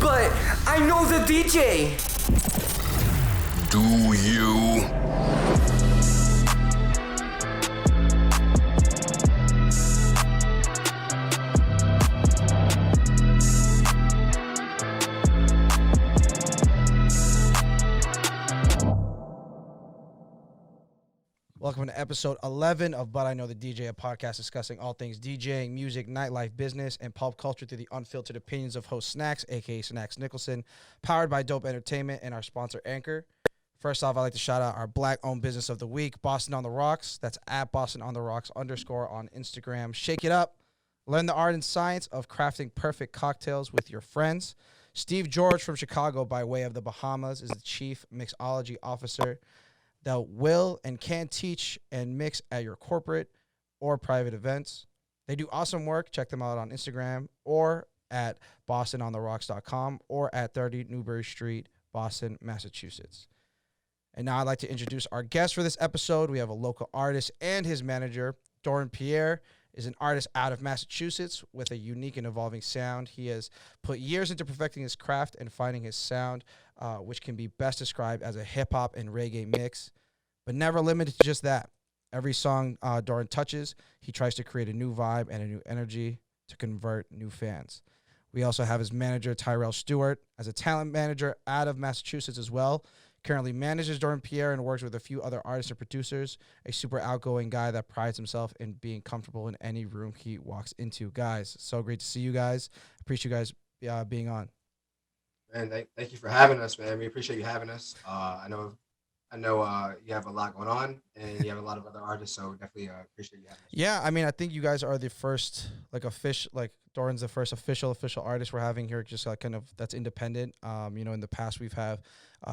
but I know the DJ. Do you? Welcome to episode 11 of But I Know the DJ, a podcast discussing all things DJing, music, nightlife, business, and pop culture through the unfiltered opinions of host Snacks, a.k.a. Snacks Nicholson, powered by Dope Entertainment and our sponsor, Anchor. First off, I'd like to shout out our Black-owned business of the week, Boston on the Rocks. That's at Boston on the Rocks _ on Instagram. Shake it up. Learn the art and science of crafting perfect cocktails with your friends. Steve George from Chicago, by way of the Bahamas, is the chief mixology officer that will and can teach and mix at your corporate or private events. They do awesome work. Check them out on Instagram or at bostonontheRocks.com or at 30 Newbury Street, Boston, Massachusetts. And now I'd like to introduce our guest for this episode. We have a local artist and his manager. Dorren Pierre is an artist out of Massachusetts with a unique and evolving sound. He has put years into perfecting his craft and finding his sound, which can be best described as a hip-hop and reggae mix, but never limited to just that. Every song Dorren touches, he tries to create a new vibe and a new energy to convert new fans. We also have his manager, Tyrell Stewart, as a talent manager out of Massachusetts as well. Currently manages Dorren Pierre and works with a few other artists and producers. A super outgoing guy that prides himself in being comfortable in any room he walks into. Guys, so great to see you guys. Appreciate you guys being on. Man, thank you for having us, man. We appreciate you having us. I know you have a lot going on, and you have a lot of other artists, so definitely appreciate you having us. Yeah, I mean, I think you guys are the first, Dorren's the first official artist we're having here, just kind of that's independent. In the past we've had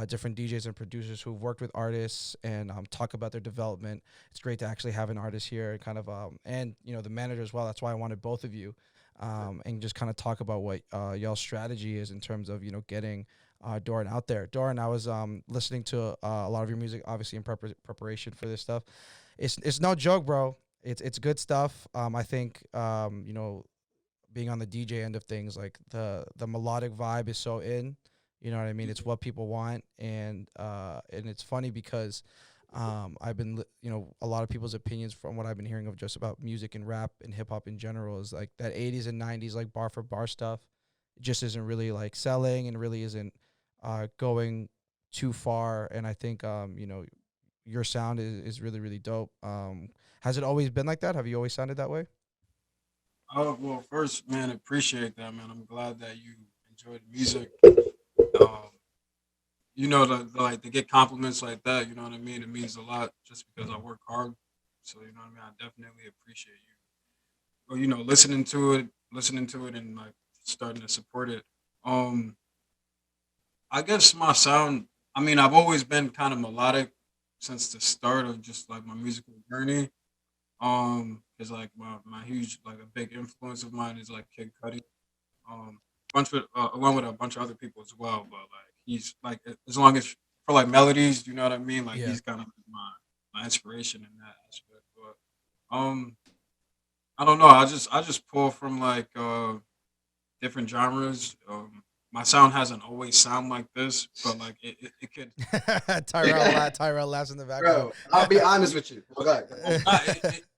different DJs and producers who've worked with artists and talk about their development. It's great to actually have an artist here and kind of, the manager as well. That's why I wanted both of you. And just kind of talk about what y'all's strategy is in terms of, getting Dorren out there. Dorren, I was listening to a lot of your music, obviously in preparation for this stuff. It's no joke, bro. It's good stuff. I think, being on the DJ end of things, like the melodic vibe is so in, you know what I mean? It's what people want. And it's funny because I've been, a lot of people's opinions from what I've been hearing of just about music and rap and hip hop in general is like that 80s and 90s, like bar for bar stuff just isn't really like selling and really isn't going too far. And I think, your sound is really, really dope. Has it always been like that? Have you always sounded that way? Well, first, man, appreciate that, man. I'm glad that you enjoyed the music. Um, to get compliments like that, you know what I mean? It means a lot just because I work hard. So, you know what I mean? I definitely appreciate you. Well, listening to it and like starting to support it. I guess my sound, I mean, I've always been kind of melodic since the start of just like my musical journey. Is like my huge, like a big influence of mine is like Kid Cudi. Um, along with a bunch of other people as well. But like he's like as long as for like melodies, you know what I mean. Like Yeah. he's kind of my inspiration in that aspect. But I don't know. I just pull from like different genres. My sound hasn't always sound like this, but like it could. Tyrell laughs in the background. Bro, I'll be honest with you. Okay.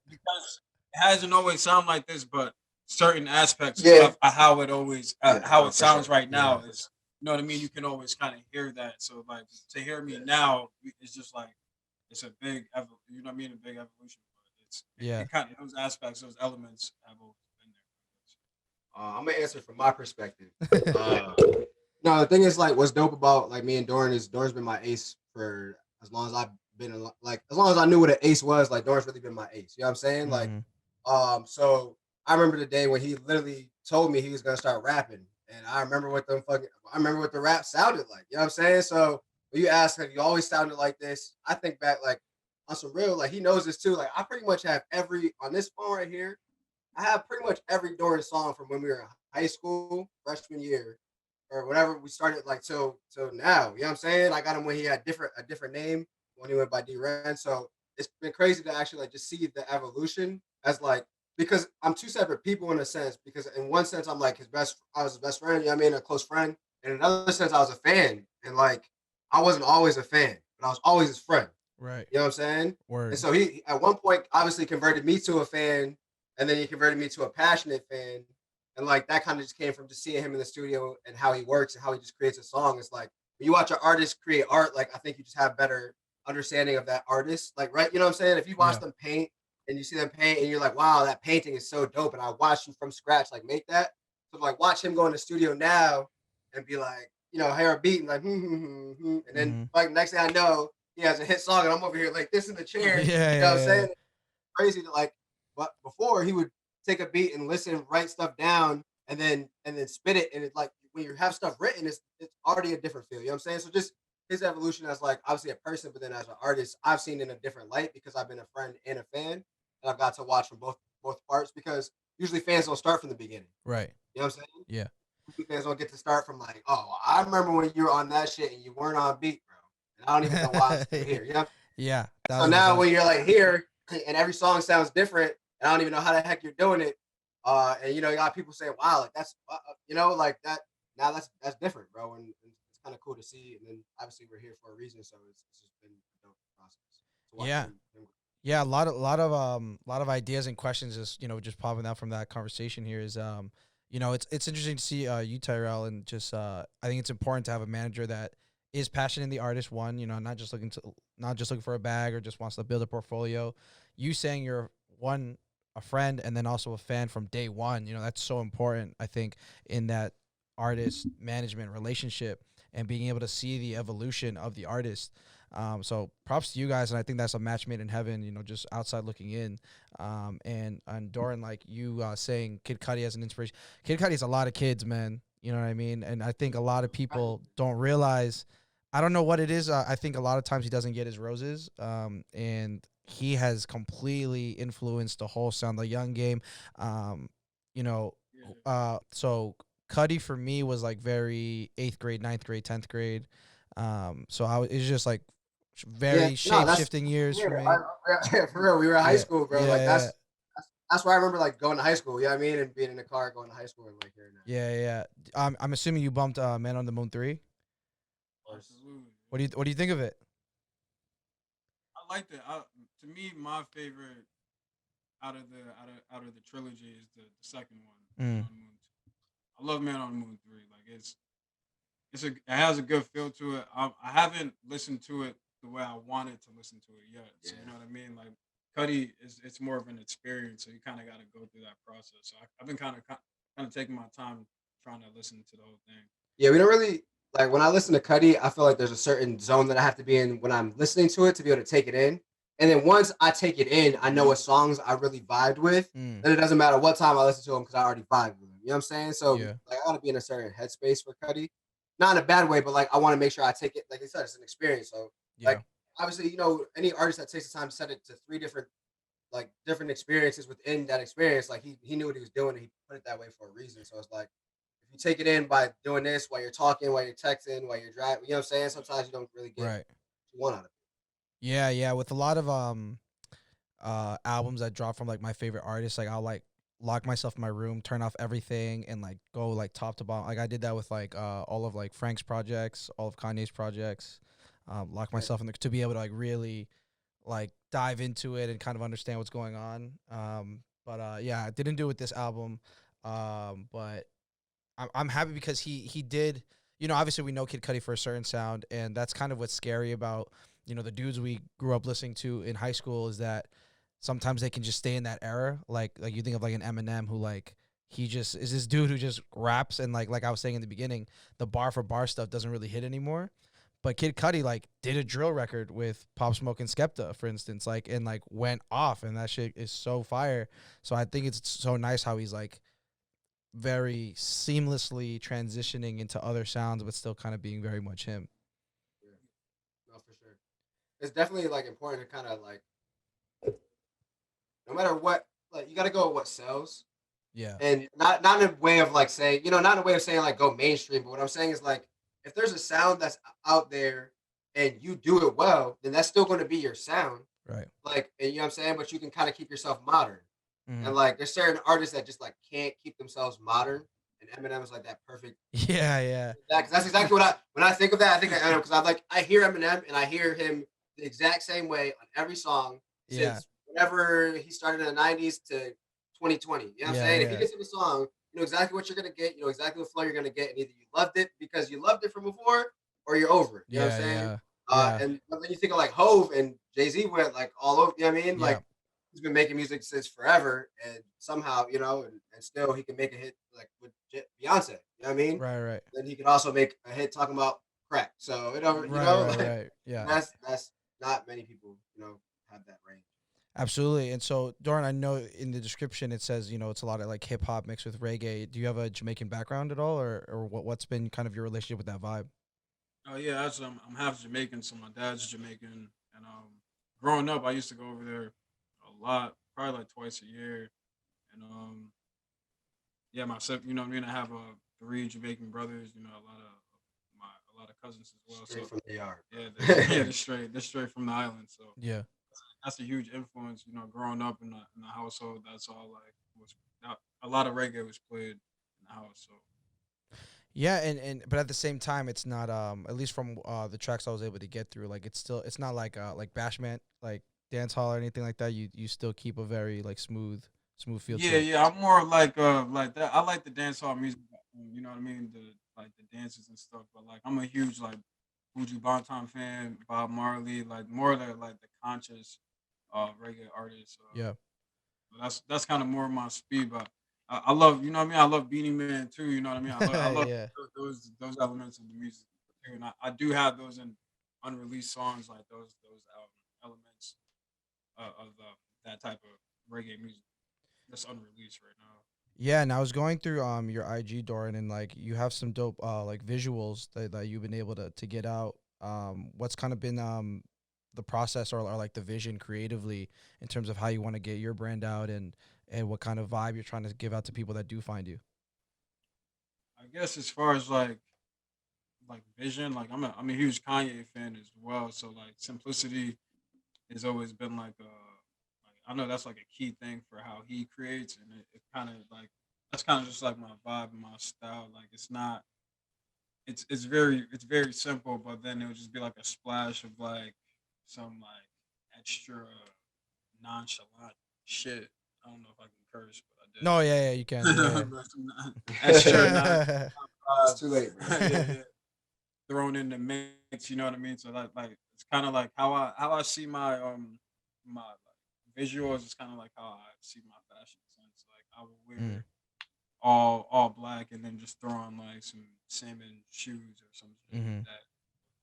Because it hasn't always sound like this, but certain aspects Yeah. of how it always Yeah, how no, it for sounds sure. right now Yeah. is, you know what I mean. You can always kind of hear that. So like to hear me now, it's just like it's a big, you know what I mean, a big evolution. But Yeah. it kind of those aspects, those elements have always been there. I'm gonna answer from my perspective. No, the thing is, like, what's dope about like me and Dorren is Dorren's been my ace for as long as I've been like as long as I knew what an ace was. Like Dorren's really been my ace. You know what I'm saying? Like, Mhm. so I remember the day when he literally told me he was gonna start rapping, and I remember what the rap sounded like. You know what I'm saying? So when you ask, have you always sounded like this? I think back like on some real, like he knows this too. Like I pretty much have every on this phone right here. I have pretty much every Dorren song from when we were in high school, freshman year, or whenever we started, like till now. You know what I'm saying? I got him when he had a different name when he went by D-Ren. So it's been crazy to actually like just see the evolution as like because I'm two separate people in a sense. Because in one sense I'm like I was his best friend. You know what I mean? A close friend. in another sense, I was a fan, and like I wasn't always a fan, but I was always his friend. Right. You know what I'm saying? Word. And so he at one point obviously converted me to a fan, and then he converted me to a passionate fan. And like that kind of just came from just seeing him in the studio and how he works and how he just creates a song. It's like when you watch an artist create art, like I think you just have better understanding of that artist. Like, right, you know what I'm saying? If you watch them paint and you see them paint and you're like, wow, that painting is so dope. And I watched you from scratch, like make that. So like watch him go in the studio now and be like, you know, hear a beat and like, and then like next thing I know, he has a hit song and I'm over here like this in the chair. You know what I'm saying? Crazy to like, but before he would take a beat and listen, write stuff down, and then spit it. And it's like when you have stuff written, it's already a different feel. You know what I'm saying? So just his evolution as like obviously a person, but then as an artist, I've seen in a different light because I've been a friend and a fan, and I've got to watch from both parts because usually fans don't start from the beginning. Right. You know what I'm saying? Yeah. Usually fans don't get to start from like, oh, I remember when you were on that shit and you weren't on beat, bro. And I don't even know why I'm still here. You know? Yeah. So now when you're like here and every song sounds different, and I don't even know how the heck you're doing it. And you know, you got people saying, "Wow, like that's you know, like that." Now that's different, bro, and it's kind of cool to see. And then obviously we're here for a reason, so it's just been a dope process. Yeah, yeah, a lot of ideas and questions just just popping out from that conversation here is it's interesting to see you, Tyrell, and just I think it's important to have a manager that is passionate in the artist. One, not just looking for a bag or just wants to build a portfolio. You saying you're a friend and then also a fan from day one, that's so important, I think, in that artist management relationship and being able to see the evolution of the artist. So props to you guys, and I think that's a match made in heaven, just outside looking in. And Doran, like you saying Kid Cudi as an inspiration. Kid Cudi has a lot of kids, man. You know what I mean? And I think a lot of people don't realize, I don't know what it is. I think a lot of times he doesn't get his roses. And he has completely influenced the whole sound, the young game. So Cudi for me was like very 8th grade, 9th grade, 10th grade. So it's just like very shape-shifting years for me. For real, we were in high school, bro. That's where I remember like going to high school. You know what I mean? And being in the car going to high school and like hearing that. Yeah. I'm assuming you bumped Man on the Moon 3. Absolutely. What do you think of it? I liked it. To me, my favorite out of the trilogy is the second one. Man on the Moon 2. I love Man on the Moon 3. Like it has a good feel to it. I haven't listened to it the way I wanted to listen to it yet. So you know what I mean? Like Cudi it's more of an experience, so you kind of got to go through that process. So I've been kind of taking my time trying to listen to the whole thing. Yeah, we don't really like when I listen to Cudi, I feel like there's a certain zone that I have to be in when I'm listening to it to be able to take it in. And then once I take it in, I know what songs I really vibed with. Then it doesn't matter what time I listen to them because I already vibed with them. You know what I'm saying? So like I gotta be in a certain headspace for Cudi. Not in a bad way, but like I want to make sure I take it, like I said, it's an experience. So like obviously, any artist that takes the time to set it to 3 different experiences within that experience, like he knew what he was doing and he put it that way for a reason. So it's like if you take it in by doing this while you're talking, while you're texting, while you're driving, you know what I'm saying? Sometimes you don't really get what you want out of it. Yeah. With a lot of albums that drop from like my favorite artists, like I'll like lock myself in my room, turn off everything, and like go like top to bottom. Like I did that with like all of like Frank's projects, all of Kanye's projects. Lock myself in there to be able to like really like dive into it and kind of understand what's going on. But yeah, I didn't do it with this album. But I'm happy because he did. Obviously we know Kid Cudi for a certain sound, and that's kind of what's scary about the dudes we grew up listening to in high school is that sometimes they can just stay in that era. Like you think of like an Eminem who like he just is this dude who just raps and like I was saying in the beginning, the bar for bar stuff doesn't really hit anymore. But Kid Cudi like did a drill record with Pop Smoke and Skepta, for instance, like and like went off, and that shit is so fire. So I think it's so nice how he's like very seamlessly transitioning into other sounds, but still kind of being very much him. Yeah. No, for sure. It's definitely like important to kind of like, no matter what, like you got to go with what sells. Yeah. And not in a way of like saying, not in a way of saying like go mainstream, but what I'm saying is like, if there's a sound that's out there and you do it well, then that's still going to be your sound. Right. Like, and you know what I'm saying? But you can kind of keep yourself modern. And like, there's certain artists that just like can't keep themselves modern and Eminem was like that perfect. Yeah. Because that's exactly what when I think of that, I think of Eminem because I hear Eminem and I hear him the exact same way on every song Yeah. since whenever he started in the 90s to 2020. You know what I'm saying? If you listen to the song, you know exactly what you're gonna get, you know exactly what flow you're gonna get, and either you loved it because you loved it from before or you're over it. You know what I'm saying? And then you think of like Hove and Jay-Z went like all over, you know what I mean? Like he's been making music since forever, and somehow, you know, and still he can make a hit like with Beyonce. You know what I mean? Right. Then he can also make a hit talking about crack. So you know, Right. Yeah. That's not many people, you know, have that range. Absolutely. And so, Doran, I know in the description it says, you know, it's a lot of like hip hop mixed with reggae. Do you have a Jamaican background at all, or what's been kind of your relationship with that vibe? Oh yeah, actually, I'm half Jamaican, so my dad's Jamaican, and growing up, I used to go over there a lot, probably like twice a year, and yeah, myself, you know what I mean. I have three Jamaican brothers, you know, a lot of cousins as well. Straight So from the yard. yeah, they're straight from the island. So Yeah. that's a huge influence, you know, growing up in the household. That's all like was a lot of reggae was played in the house. So Yeah, and but at the same time, it's not at least from the tracks I was able to get through, like it's not like bashment like dance hall or anything like that. You still keep a very like smooth feel to it. yeah, I'm more like that. I like the dance hall music, you know what I mean, the like the dances and stuff. But like I'm a huge like Buju Banton fan, Bob Marley, like more of the like the conscious reggae artists. Yeah. That's kind of more my speed, but I love, you know what I mean. I love Beanie Man too. You know what I mean. I love Yeah. those elements of the music too, and I do have those in unreleased songs, like those elements of that type of reggae music that's unreleased right now. Yeah, and I was going through your IG, Doran, and like you have some dope like visuals that you've been able to get out. What's kind of been the process or like the vision creatively in terms of how you want to get your brand out and what kind of vibe you're trying to give out to people that do find you. I guess as far as like vision, like I'm a huge Kanye fan as well. So like simplicity has always been like I know that's like a key thing for how he creates, and it kind of like that's kind of just like my vibe and my style. Like it's not it's very simple, but then it would just be like a splash of like some like extra nonchalant shit. I don't know if I can curse, but I No, yeah, you can. Yeah. But some extra It's too late, bro. yeah, thrown in the mix. You know what I mean? So like it's kind of like how I see my like, visuals. It's kind of like how I see my fashion sense. Like I would Mm, wear all black and then just throw on like some salmon shoes or something like mm-hmm. that.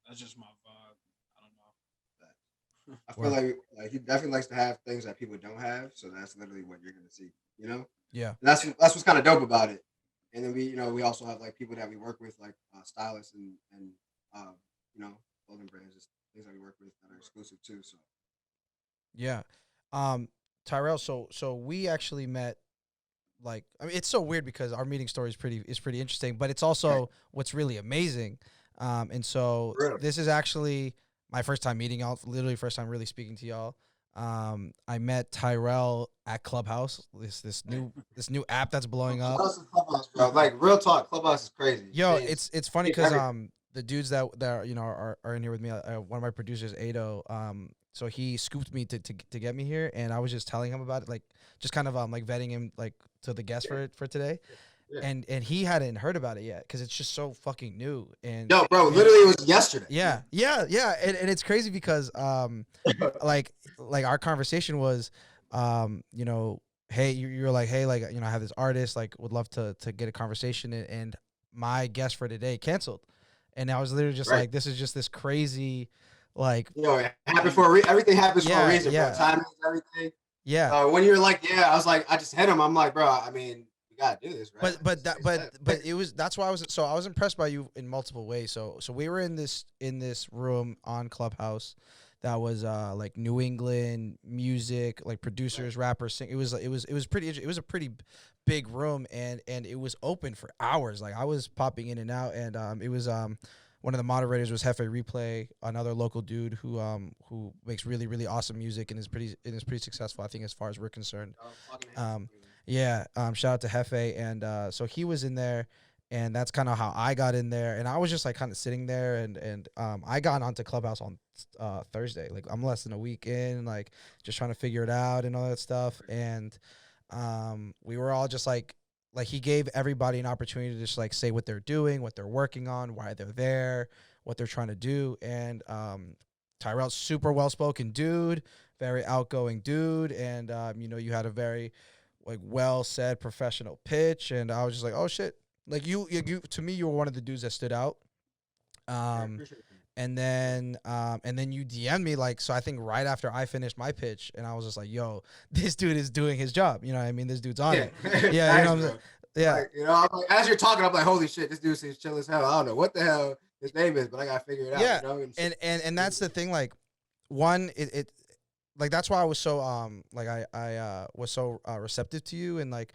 That's just my vibe. I don't know. I feel like he definitely likes to have things that people don't have, so that's literally what you're gonna see. You know, Yeah. and that's what's kind of dope about it. And then we also have like people that we work with, like stylists and um, you know, clothing brands, just things that we work with that are exclusive too. So Yeah. Um, Tyrell, so we actually met like I mean it's so weird because our meeting story is pretty interesting, but it's also what's really amazing. And so really, this is actually my first time meeting y'all, literally first time really speaking to y'all. I met Tyrell at Clubhouse, this new app that's blowing up. Clubhouse is Clubhouse, bro. Like real talk, Clubhouse is crazy. Yo, It's it's funny because the dudes that are, you know are in here with me, one of my producers, Ado, so he scooped me to get me here, and I was just telling him about it, like just kind of like vetting him like to the guest for today, yeah. and he hadn't heard about it yet because it's just so fucking new. And Yo, bro, literally it was yesterday. yeah, and it's crazy because like our conversation was you know, hey, you're like, hey, like, you know, I have this artist, like would love to get a conversation, and my guest for today canceled, and I was literally just Right. like, this is just this crazy like You know, it happened everything happens for a reason, yeah. bro. Timing is everything. Yeah. When you're like, yeah, I was like, I just hit him. I'm like, bro, I mean, we gotta do this, right? But it was that's why I was impressed by you in multiple ways. So we were in this room on Clubhouse that was like New England music, like producers, rappers, sing. It was pretty it was a pretty big room, and it was open for hours. Like I was popping in and out, and it was one of the moderators was Hefe Replay, another local dude who makes really awesome music and is pretty successful, I think, as far as we're concerned. Yeah, shout out to Hefe, and so he was in there, and that's kind of how I got in there, and I was just like kind of sitting there, and I got onto Clubhouse on Thursday. Like I'm less than a week in, like just trying to figure it out and all that stuff, and we were all just like he gave everybody an opportunity to just like say what they're doing, what they're working on, why they're there, what they're trying to do, and Tyrell's super well spoken dude, very outgoing dude, and you know, you had a very like well said professional pitch, and I was just like, oh shit, like you to me, you were one of the dudes that stood out. I Um, appreciate that. and then you DM'd me like, so I think right after I finished my pitch, and I was just like, yo, this dude is doing his job. You know what I mean? This dude's on Yeah, it. Yeah, you know what I'm saying? Yeah, Like, you know, I'm like, as you're talking, I'm like, holy shit, this dude seems chill as hell. I don't know what the hell his name is, but I gotta figure it out. yeah, You know, and and that's the thing. Like, one, it like that's why I was so like I was so receptive to you, and like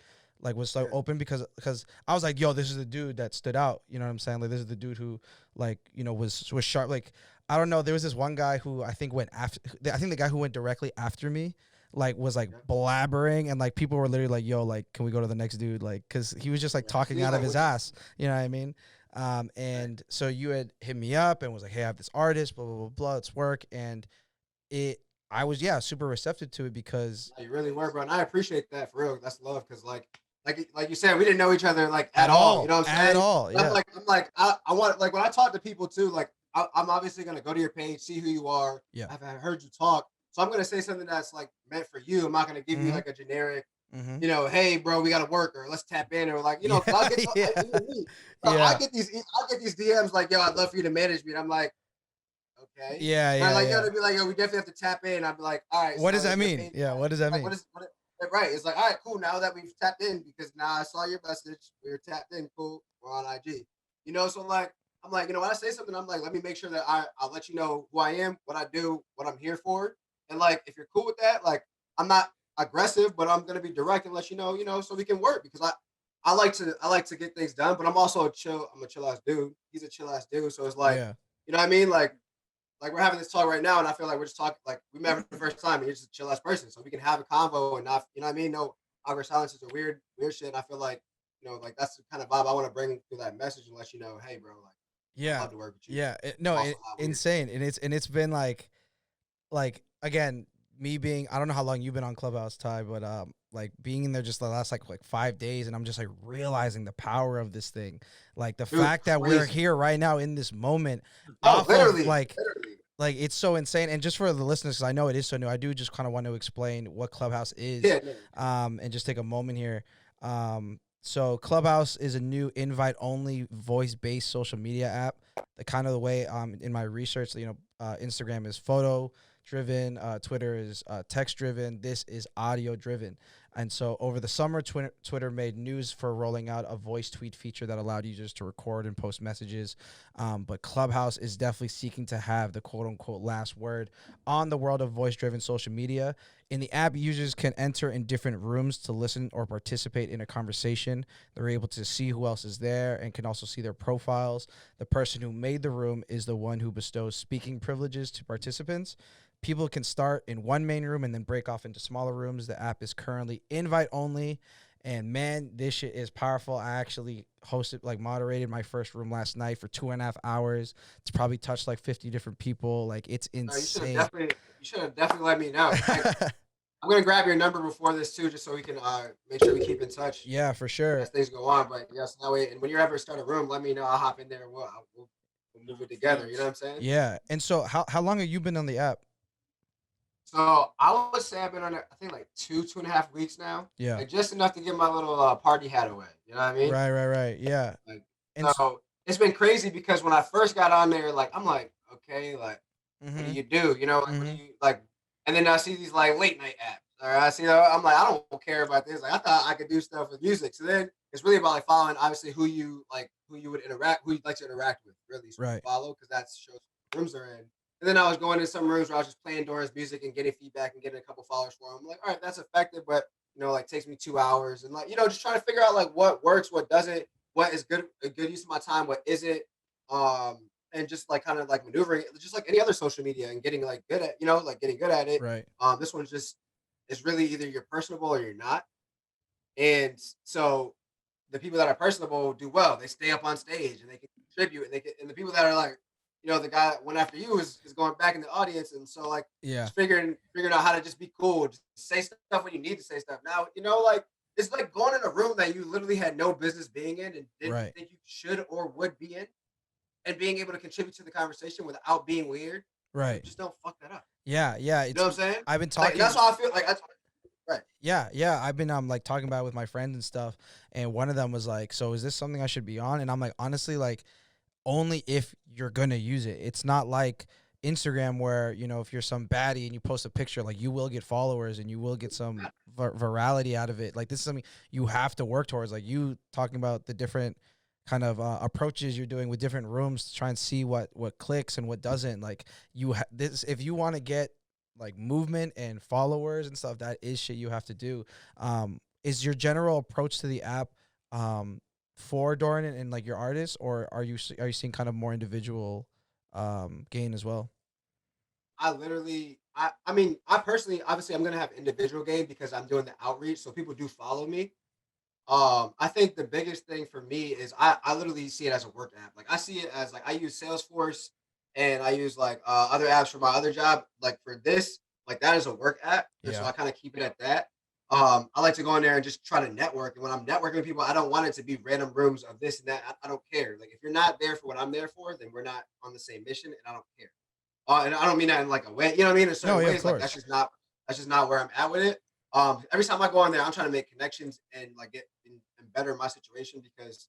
was so Yeah. open because I was like, yo, this is the dude that stood out. You know what I'm saying? Like this is the dude who like, you know, was sharp. Like I don't know, there was this one guy who I think went after. I think the guy who went directly after me like was like Yeah. blabbering, and like people were literally like, yo, like can we go to the next dude, like because he was just like Yeah. talking See, out of like, his what you- ass. You know what I mean? And so you had hit me up and was like, hey, I have this artist, blah blah blah blah, let's work. And it I was, yeah, super receptive to it because you really were, bro. And I appreciate that for real. That's love, because like you said, we didn't know each other like at at all. all, You know what I'm at saying? all, I'm yeah, like, I want, like, when I talk to people too, like I'm obviously gonna go to your page, see who you are. yeah, I've heard you talk, so I'm gonna say something that's like meant for you. I'm not gonna give you mm-hmm, like a generic, mm-hmm. you know, hey, bro, we gotta work, or let's tap in, or like, you know, because I get Yeah, even me, bro, yeah, I get these DMs like, yo, I'd love for you to manage me, and I'm like, okay. yeah, And I'm yeah, like, yo, yeah. they'd be like, yo, we definitely have to tap in. I'd be like, all right, What does so that is your mean? page Yeah, what does that like, mean? right? It's like, all right, cool. Now that we've tapped in, because now I saw your message, we're tapped in, cool. We're on IG, you know. So like, I'm like, you know, when I say something, I'm like, let me make sure that I'll let you know who I am, what I do, what I'm here for, and like, if you're cool with that, like, I'm not aggressive, but I'm gonna be direct and let you know, so we can work, because I like to get things done, but I'm also I'm a chill ass dude. He's a chill ass dude, so it's like, Yeah, you know what I mean, like we're having this talk right now, and I feel like we're just talking like we met for the first time, and you're just a chill ass person, so we can have a convo and not, you know what I mean, no awkward silences or weird shit. And I feel like, you know, like that's the kind of vibe I want to bring through that message and let you know, hey, bro, like I'd yeah, love to work with you. yeah. No, I'm also not weird. insane, and it's been like again, me being, I don't know how long you've been on Clubhouse, Ty, but like being in there just the last like 5 days, and I'm just like realizing the power of this thing, like the Dude, fact that we're crazy. here right now in this moment, No, off of literally, literally. like it's so insane. And just for the listeners, because I know it is so new, I do just kind of want to explain what Clubhouse is, Yeah, no, and just take a moment here. So Clubhouse is a new invite-only voice-based social media app. The kind of the way in my research, you know, Instagram is photo-driven, Twitter is text-driven. This is audio-driven. And so over the summer, Twitter made news for rolling out a voice tweet feature that allowed users to record and post messages. But Clubhouse is definitely seeking to have the quote-unquote last word on the world of voice-driven social media. In the app, users can enter in different rooms to listen or participate in a conversation. They're able to see who else is there and can also see their profiles. The person who made the room is the one who bestows speaking privileges to participants. People can start in one main room and then break off into smaller rooms. The app is currently invite only. And man, this shit is powerful. I actually hosted, like moderated my first room last night for 2.5 hours. It's probably touched like 50 different people. Like it's no, insane. you should have definitely let me know. I'm gonna grab your number before this too, just so we can make sure we keep in touch Yeah, for sure. as things go on. But yes, that way, and when you ever start a room, let me know. I'll hop in there and we'll move it together. You know what I'm saying? Yeah. And so how long have you been on the app? So I would say I've been on it, I think like 2.5 weeks now. Yeah. Like just enough to get my little party hat away. You know what I mean? Right. Yeah. Like, And so it's been crazy, because when I first got on there, like I'm like, okay, like what do mhm. you do? You know, like what do Mhm. you like? And then I see these like late night apps. All right, I see. I'm like, I don't care about this. Like I thought I could do stuff with music. So then it's really about like following, obviously, who you would interact, who you'd like to interact with, really, so Right. follow, because that shows what rooms they're in. And then I was going in some rooms where I was just playing Doran's music and getting feedback and getting a couple followers for him. I'm like, all right, that's effective, but you know, like takes me 2 hours, and like, you know, just trying to figure out like what works, what doesn't, what is good, a good use of my time, what isn't, and just like kind of like maneuvering it, just like any other social media, and getting like good at, you know, like getting good at it. Right. This one's just, it's really either you're personable or you're not. And so the people that are personable do well. They stay up on stage and they can contribute, and and the people that are like, the guy that went after you is going back in the audience. And so like Yeah. just figuring out how to just be cool, just say stuff when you need to say stuff. Now, like it's like going in a room that you literally had no business being in and didn't Right. think you should or would be in, and being able to contribute to the conversation without being weird. Right. Just don't fuck that up. Yeah. Yeah. You know what I'm saying? I've been Like, talking. and that's how I feel. Like that's right. Yeah. I've been like talking about it with my friends and stuff, and one of them was like, "So is this something I should be on?" And I'm like, honestly, like, only if you're gonna use it. It's not like Instagram where if you're some baddie and you post a picture, like you will get followers and you will get some virality out of it. Like this is something you have to work towards. Like you talking about the different kind of approaches you're doing with different rooms to try and see what clicks and what doesn't. Like this, if you want to get like movement and followers and stuff, that is shit you have to do. Is your general approach to the app for Doran and like your artists, or are you seeing kind of more individual gain as well? I mean, I personally, obviously, I'm gonna have individual game because I'm doing the outreach, so people do follow me. I think the biggest thing for me is I literally see it as a work app. Like I see it as like I use Salesforce and I use like other apps for my other job. Like for this, like that is a work app. And so Yeah. I kind of keep it at that. I like to go in there and just try to network. And when I'm networking with people, I don't want it to be random rooms of this and that. I don't care. Like if you're not there for what I'm there for, then we're not on the same mission, and I don't care. And I don't mean that in like a way, you know what I mean? In certain No, yeah, of ways, like course. that's just not where I'm at with it. Every time I go on there, I'm trying to make connections and like get and better my situation because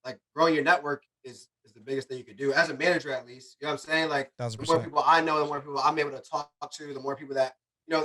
like growing your network is the biggest thing you could do as a manager, at least. You know what I'm saying? Like Thousand the more percent. people I know, the more people I'm able to talk to, the more people that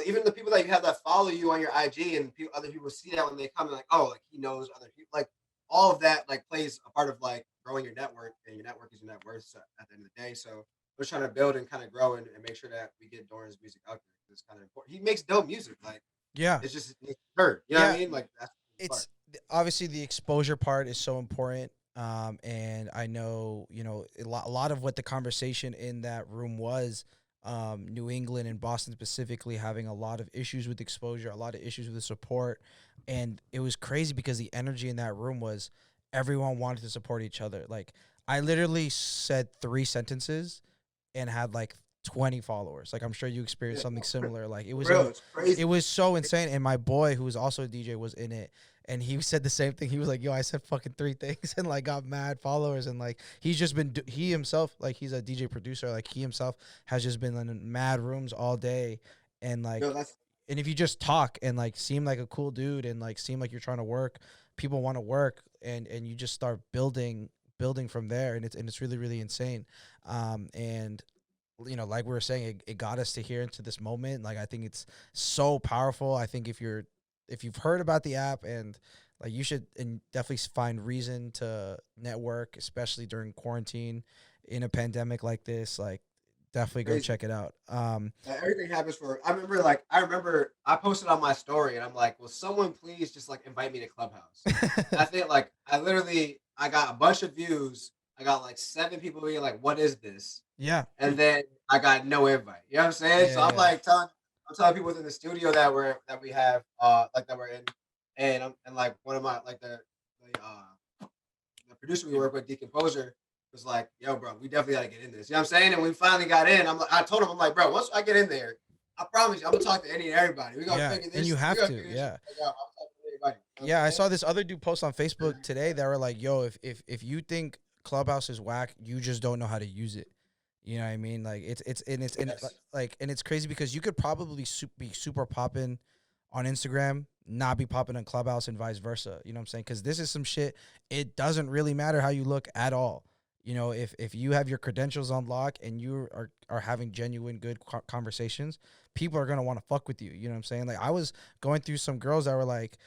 even the people that you have that follow you on your IG and other people see that when they come and like, oh, like he knows other people, like all of that like plays a part of like growing your network, and your network is your net worth at the end of the day. So we're trying to build and kind of grow and make sure that we get Doran's music out there. It's kind of important. He makes dope music. Like Yeah. it's just it's heard. You know what I Yeah. mean? Like that's the part. It's obviously the exposure part is so important. And I know, a lot of what the conversation in that room was, New England and Boston specifically having a lot of issues with exposure, a lot of issues with the support. And it was crazy because the energy in that room was everyone wanted to support each other. Like I literally said 3 sentences and had like 20 followers. Like I'm sure you experienced Yeah. something similar. Like it was Bro, it's crazy. it was so insane. And my boy, who was also a DJ, was in it. And he said the same thing. He was like, "Yo, I said fucking 3 things and like got mad followers." And like he's just been he himself, like he's a DJ producer. Like he himself has just been in mad rooms all day. And like Yo, that's and if you just talk and like seem like a cool dude and like seem like you're trying to work, people want to work, and you just start building from there, and it's really really insane. And like we were saying, it got us to here into this moment. Like I think it's so powerful. I think if you've heard about the app, and like you should and definitely find reason to network, especially during quarantine in a pandemic like this. Like definitely go crazy. check it out. Everything happens for. I remember I posted on my story and I'm like, will someone please just like invite me to Clubhouse? I think like I got a bunch of views. I got like 7 people being like, what is this? Yeah. And then I got no invite. You know what I'm saying? Yeah, So I'm yeah. like I'm telling people within the studio that we have like that we're in, and like one of my like the producer we work with, Decomposer, was like, yo, bro, we definitely gotta get in this. You know what I'm saying? And we finally got in. I told him, I'm like, bro, once I get in there, I promise you, I'm gonna talk to any and everybody. We gonna Yeah, figure this. and you have we gonna to, figure this yeah. shit out. I'm talking to everybody. You know Yeah, what I I'm saw this other dude post on Facebook today that were like, "Yo, if you think Clubhouse is whack, you just don't know how to use it." You know what I mean? Like Yes. and it's crazy because you could probably be super popping on Instagram, not be popping on Clubhouse, and vice versa. You know what I'm saying? Because this is some shit. It doesn't really matter how you look at all. If you have your credentials on lock and you are having genuine good conversations, people are gonna want to fuck with you. You know what I'm saying? Like I was going through some girls that were like,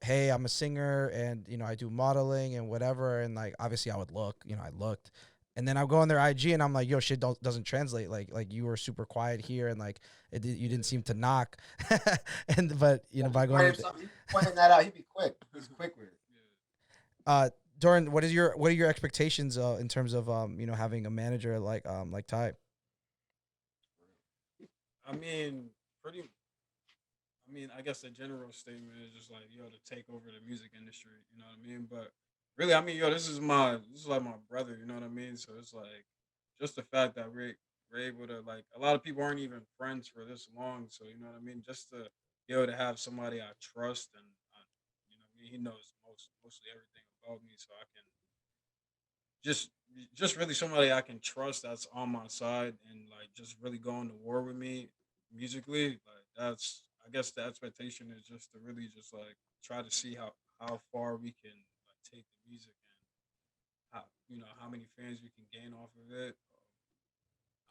hey, I'm a singer and I do modeling and whatever, and like obviously I would look, I looked. And then I go on their IG and I'm like, yo, shit doesn't translate. Like you were super quiet here and like you didn't seem to knock. But by going with He's pointing that out, he'd be quick. He's quick with it. Doran, what are your expectations in terms of having a manager like Ty? I mean, pretty. I mean, I guess the general statement is just like, yo, to take over the music industry. You know what I mean? But really, I mean, yo, this is like my brother. You know what I mean? So it's like just the fact that we're able to like a lot of people aren't even friends for this long. So you know what I mean? Just to be able to have somebody I trust and you know, what I mean, he knows mostly everything about me, so I can just just really somebody I can trust that's on my side and like just really going to war with me musically. Like that's I guess the expectation is just to really just like try to see how far we can like take the music and how you know how many fans we can gain off of it.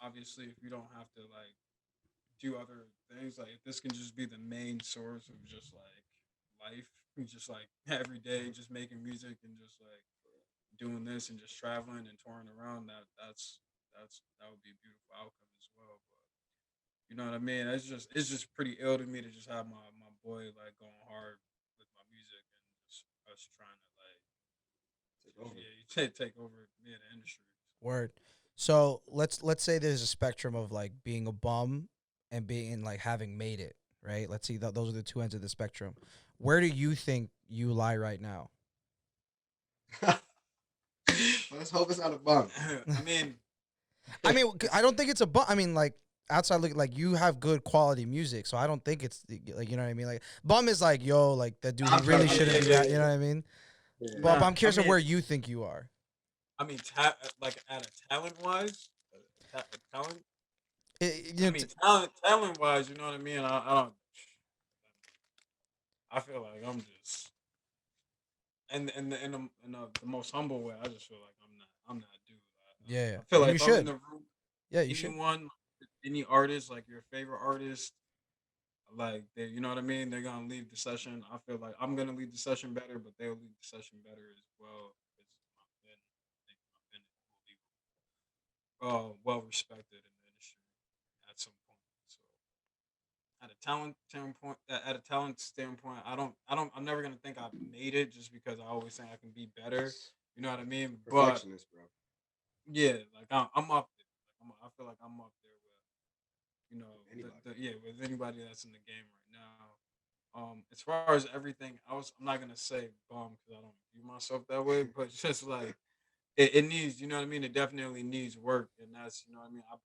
Obviously, if you don't have to like do other things, like if this can just be the main source of just like life, just like every day, just making music and just like doing this and just traveling and touring around, that would be a beautiful outcome as well. But you know what I mean? It's just pretty ill to me to just have my boy like going hard with my music and just us trying to like Take over. yeah, you take over yeah, the industry. Word. So let's say there's a spectrum of like being a bum and being like having made it, right? Let's see those are the two ends of the spectrum. Where do you think you lie right now? Let's hope it's not a bum. I mean, I mean, I don't think it's a bum. I mean, like outside look, like you have good quality music, so I don't think it's like you know what I mean. Like bum is like yo, like that dude, he I'm really trying to- shouldn't be yeah, that. You know what I mean? Yeah. But nah, I'm curious of where you think you are. I mean, like at a talent wise, talent. You I know, mean, talent wise, you know what I mean. I don't. I feel like I'm just in the most humble way. I just feel like I'm not dude. yeah, yeah, I feel and like you if I'm in should. the room, Yeah, you should. anyone, any artist, like your favorite artist, like they, you know what I mean. They're gonna leave the session. I feel like I'm gonna leave the session better, but they'll leave the session better as well. Because my pen will be well respected in the industry at some point. So at a talent standpoint, I'm never gonna think I've made it just because I always think I can be better. You know what I mean? But Perfectionist, bro. yeah, like I'm up there. Like I feel like I'm up there with Anybody. yeah with anybody that's in the game right now. As far as everything else, I'm not gonna say bum because I don't view myself that way, but just like it needs, you know what I mean. It definitely needs work, and that's you know what I mean. I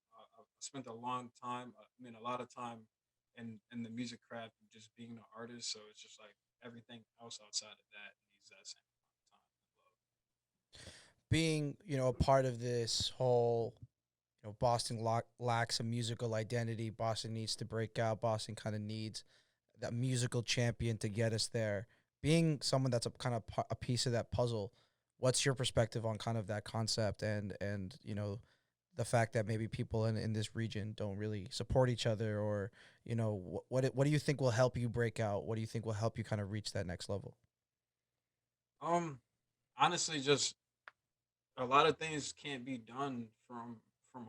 spent a long time, I mean, a lot of time in the music craft, and just being an artist. So it's just like everything else outside of that needs that same amount of time Being a part of this whole Boston lacks a musical identity. Boston needs to break out. Boston kind of needs that musical champion to get us there. Being someone that's a kind of a piece of that puzzle, what's your perspective on kind of that concept and the fact that maybe people in this region don't really support each other, or what do you think will help you break out? What do you think will help you kind of reach that next level? love. Honestly, just a lot of things can't be done from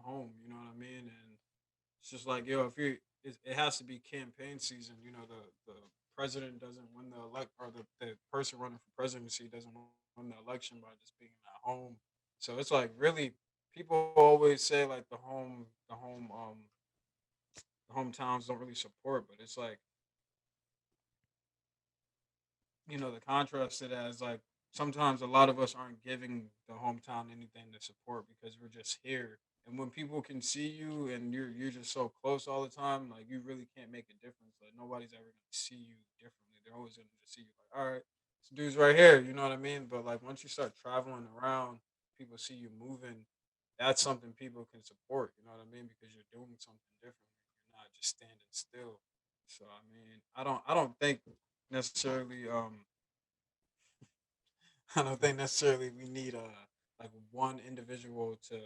home. You know what I mean? And it's just like yo, if you it has to be campaign season. You know, the president doesn't win the elect or the person running for presidency doesn't win the election by just being at home. So it's like really people always say like the hometowns don't really support, but it's like the contrast to that is like sometimes a lot of us aren't giving the hometown anything to support because we're just here. And when people can see you and you're just so close all the time, like you really can't make a difference. Like nobody's ever gonna see you differently. They're always gonna just see you like, all right, this dude's right here. You know what I mean? But like once you start traveling around, people see you moving. That's something people can support. You know what I mean? Because you're doing something differently. You're not just standing still. So I mean, I don't think necessarily I don't think necessarily we need like one individual to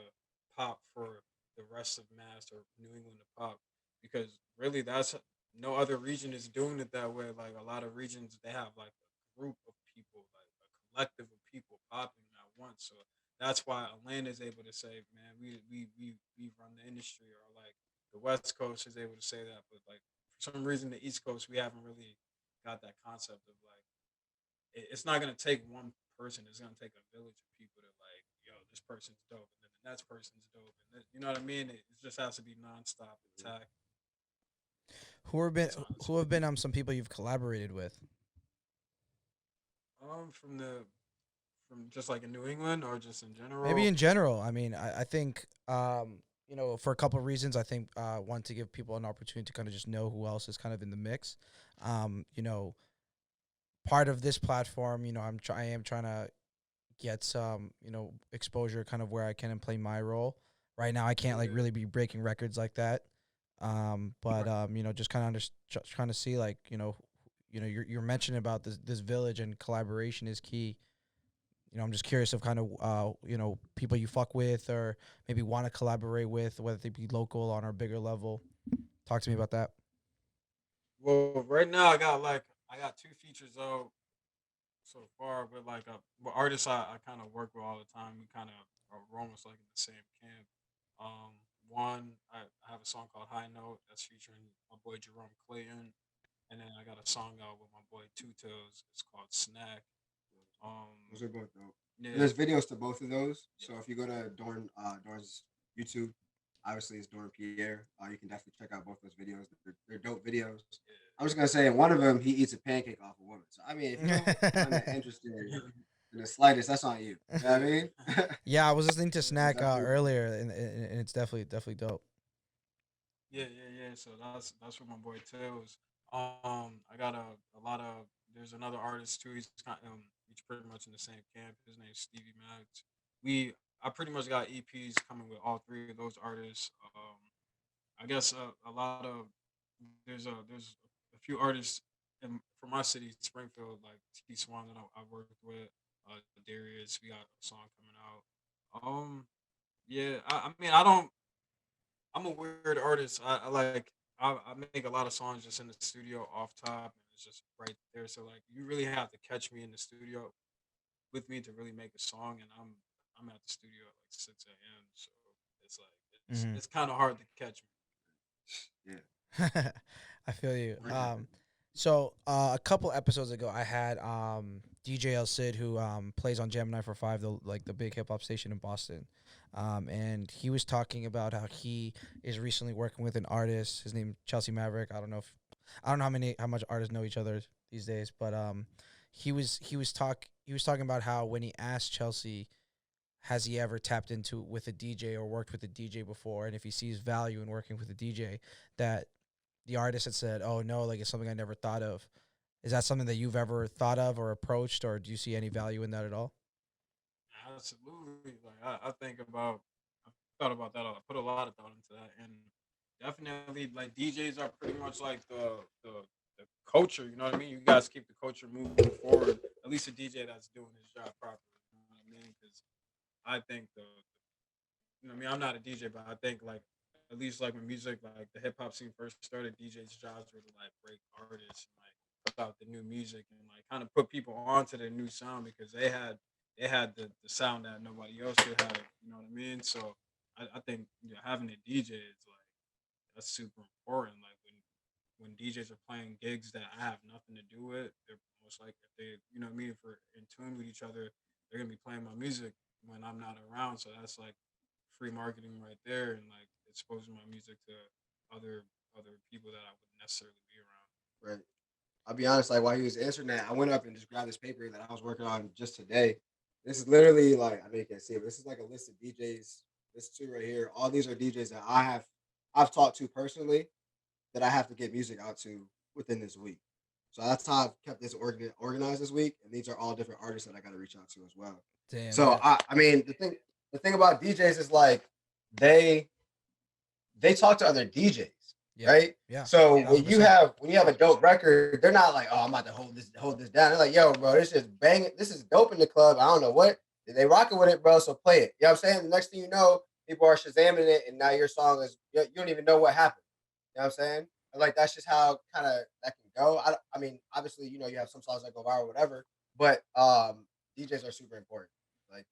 pop for the rest of Mass or New England to pop because really that's no other region is doing it that way. Like a lot of regions they have like a group of people, like a collective of people popping at once. So that's why Atlanta is able to say, man, we run the industry, or like the West Coast is able to say that, but like for some reason the East Coast we haven't really got that concept of like it's not gonna take one person. It's gonna take a village of people to like, yo, this person's dope, and then the next person's dope, and then, you know what I mean. It just has to be nonstop attack. Who have been Sometimes. who have been some people you've collaborated with? From just like in New England or just in Maybe general. in general. I mean, I think for a couple of reasons. I think one to give people an opportunity to kind of just know who else is kind of in the mix. You know, part of this platform, I am trying to get some, exposure kind of where I can and play my role. Right now I can't like Yeah. really be breaking records like that. But Right. just kind of just trying to see like, you're mentioning about this village and collaboration is key. I'm just curious of kind of people you fuck with or maybe want to collaborate with, whether they be local on a bigger level. Talk to me about that. Well, right now I got two features out so far with artists I kind of work with all the time. We kind of are almost like in the same camp. One I have a song called High Note that's featuring my boy Jerome Clayton, and then I got a song out with my boy Two Toes. It's called Snack. Those are both dope. And Yeah, there's videos to both of those. yeah, So if you go to Dorn's YouTube, obviously it's Dorren Pierre. You can definitely check out both those videos. They're dope videos. I'm just gonna say in one of them he eats a pancake off a woman. So I mean, if you don't find that interesting yeah, in the slightest, that's on you. You know what I yeah, mean? Yeah, I was listening to It's Snack definitely dope. earlier, and it's definitely dope. yeah. So that's for my boy Tails. I got a lot of. There's another artist too. He's pretty much in the same camp. His name's Stevie Max. I pretty much got EPs coming with all three of those artists. I guess a lot of there's a few artists from my city, Springfield, like T Swan that I worked with. Darius, we got a song coming out. Yeah, I mean, I don't. I'm a weird artist. I make a lot of songs just in the studio off top, and it's just right there. So like, you really have to catch me in the studio with me to really make a song, and I'm at the studio at like 6 a.m. So it's like Hmm. it's kind of hard to catch me. Yeah. I feel you. Right, right. So a couple episodes ago, I had DJ El Cid, who plays on Gemini for Five, the big hip hop station in Boston, and he was talking about how he is recently working with an artist. His name Chelsea Maverick. I don't know how much artists know each other these days, but he was talking about how when he asked Chelsea, has he ever tapped into with a DJ or worked with a DJ before, and if he sees value in working with a DJ, that the artist had said, "Oh no, like it's something I never thought of." Is that something that you've ever thought of or approached, or do you see any value in that at all? Absolutely. Like I think about, I thought about that. I put a lot of thought into that, and definitely like DJs are pretty much like the culture. You know what I mean? You guys keep the culture moving forward. At least a DJ that's doing his job properly. You know what I mean? Because I think I mean, I'm not a DJ, but I think like at least like when music, like the hip hop scene first started, DJs' jobs were to like break artists and like put out the new music and like kind of put people onto the new sound because they had the sound that nobody else could have. You know what I mean? So I think having a DJ is like that's super important. Like when DJs are playing gigs that I have nothing to do with, they're most like if they what I mean if we're in tune with each other, they're gonna be playing my music when I'm not around. So that's like free marketing right there and like exposing my music to other people that I wouldn't necessarily be around. Right. I'll be honest, like while he was answering that, I went up and just grabbed this paper that I was working on just today. This is literally like I know you can't see it, but this is like a list of DJs. This two right here. All these are DJs that I've talked to personally that I have to get music out to within this week. So that's how I've kept this organized this week. And these are all different artists that I got to reach out to as well. Damn, So yeah, I mean the thing about DJs is like they they talk to other DJs, yeah, right? yeah, So when thousand you percent. have when you have a dope record, they're not like, oh, I'm about to hold this down. They're like, yo, bro, this is banging. This is dope in the club. I don't know what they rocking with it, bro. So play it. You know what I'm saying? The next thing you know, people are shazamming it, and now your song is you don't even know what happened. You know what I'm saying? And like that's just how kind of that can go. I mean, obviously, you have some songs that go viral, whatever. But DJs are super important. Like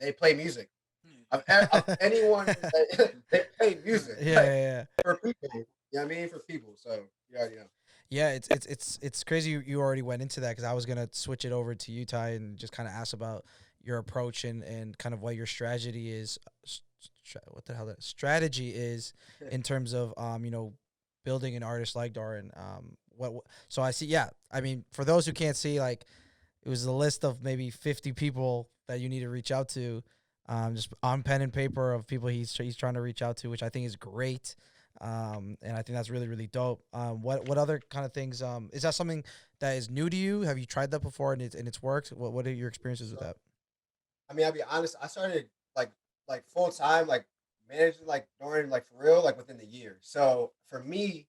they play music. Of anyone they play music Yeah, like yeah, yeah. for people. You know what I mean? For people. So you already know. Yeah, it's crazy you already went into that because I was gonna switch it over to you, Ty, and just kind of ask about your approach and kind of what your strategy is. What the hell that strategy is in terms of building an artist like Dorren? So I see. Yeah, I mean, for those who can't see, like it was a list of maybe 50 people that you need to reach out to, just on pen and paper of people he's trying to reach out to, which I think is great. And I think that's really, really dope. What other kind of things? Is that something that is new to you? Have you tried that before and it's worked? What are your experiences with that? I mean, I'll be honest. I started like full time, like managing like Dorren, like for real, like within the year. So for me,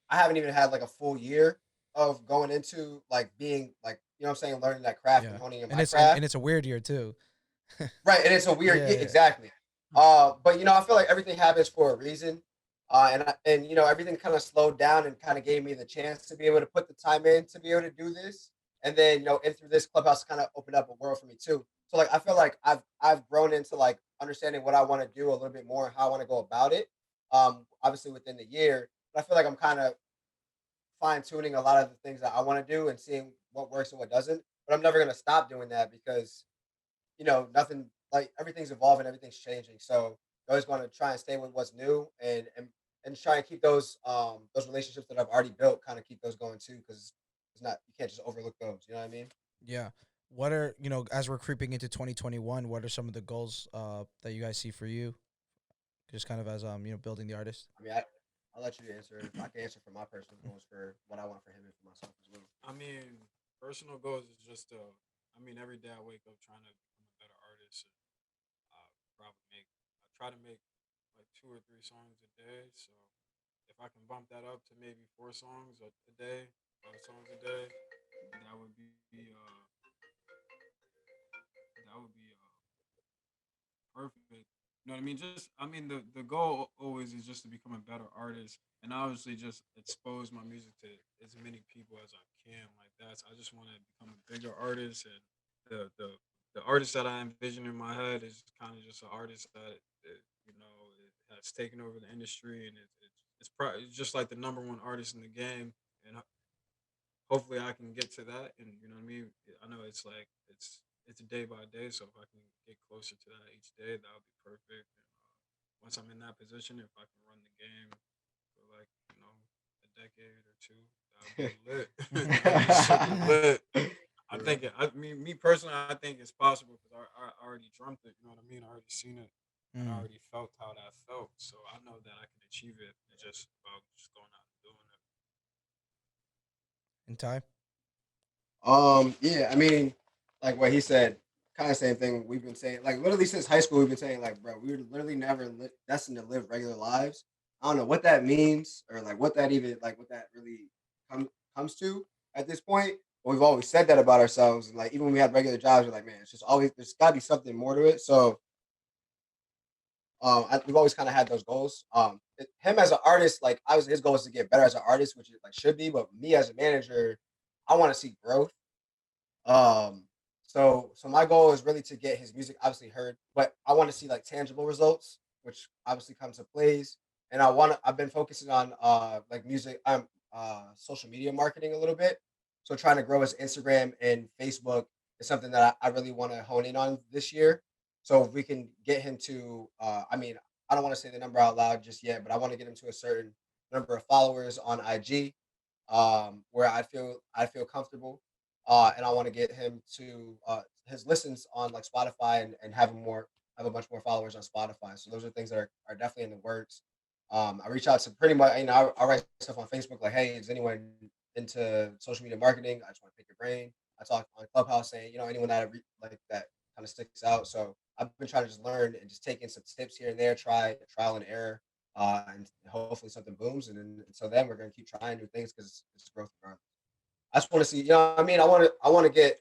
I haven't even had like a full year of going into like being like you know what I'm saying, learning that craft and Yeah, honing in and my it's and craft. it's a weird year too. Right, and it's a weird, yeah, Yeah, exactly. But you know, I feel like everything happens for a reason. And you know, everything kind of slowed down and kind of gave me the chance to be able to put the time in to be able to do this. And then you know, and through this Clubhouse kind of opened up a world for me too. So like, I feel like I've grown into like understanding what I want to do a little bit more and how I want to go about it. Obviously within the year, but I feel like I'm kind of fine tuning a lot of the things that I want to do and seeing what works and what doesn't. But I'm never gonna stop doing that because you know, nothing like everything's evolving, everything's changing. So I always want to try and stay with what's new and try and keep those relationships that I've already built, kind of keep those going too, because it's not you can't just overlook those. You know what I mean? yeah. What are as we're creeping into 2021? What are some of the goals that you guys see for you? Just kind of as building the artist. I mean, I'll let you answer if I can answer for my personal goals for what I want for him and for myself as well. I mean, personal goals is just I mean, every day I wake up trying to become a better artist. And I try to make like 2 or 3 songs a day. So if I can bump that up to maybe 4 songs a day, 5 songs a day, that would be that would be perfect. You know what I mean? Just I mean the goal always is just to become a better artist and obviously just expose my music to as many people as I can. Like that's I just want to become a bigger artist and the artist that I envision in my head is kind of just an artist that you know it has taken over the industry and it's probably just like the #1 artist in the game and hopefully I can get to that. And you know what I mean. I know it's like it's a day by day. So if I can get closer to that each day, that would be perfect. And once I'm in that position, if I can run the game for like a decade or two, that would be lit. That'd be super lit. I Yeah. think I mean me personally, I think it's possible because I already dreamt it. You know what I mean? I already seen it. And I Mm. already felt how that felt, so I know that I can achieve it. It's just about just going out and doing it. In time. Yeah, I mean, like what he said, kind of same thing we've been saying. Like literally since high school, we've been saying like, bro, we were literally never destined to live regular lives. I don't know what that means or like what that even like what that really comes to at this point. But we've always said that about ourselves, and like even when we had regular jobs, we're like, man, it's just always there's got to be something more to it. So we've always kind of had those goals. Him as an artist, like I was his goal is to get better as an artist, which it like should be. But me as a manager, I want to see growth. Um, so my goal is really to get his music obviously heard, but I want to see like tangible results, which obviously comes to plays. And I've been focusing on like music social media marketing a little bit. So trying to grow his Instagram and Facebook is something that I really want to hone in on this year. So if we can get him to I mean, I don't want to say the number out loud just yet, but I want to get him to a certain number of followers on IG where I feel comfortable and I want to get him to his listens on like Spotify and have a bunch more followers on Spotify. So those are things that are definitely in the works. I reach out to pretty much I write stuff on Facebook like, hey, is anyone into social media marketing? I just want to pick your brain. I talk on Clubhouse saying anyone that like that kind of sticks out. So I've been trying to just learn and just take in some tips here and there, try trial and error, and hopefully something booms. And then so then we're gonna keep trying new things because it's growth regardless. I just want to see, what I mean, I want to get.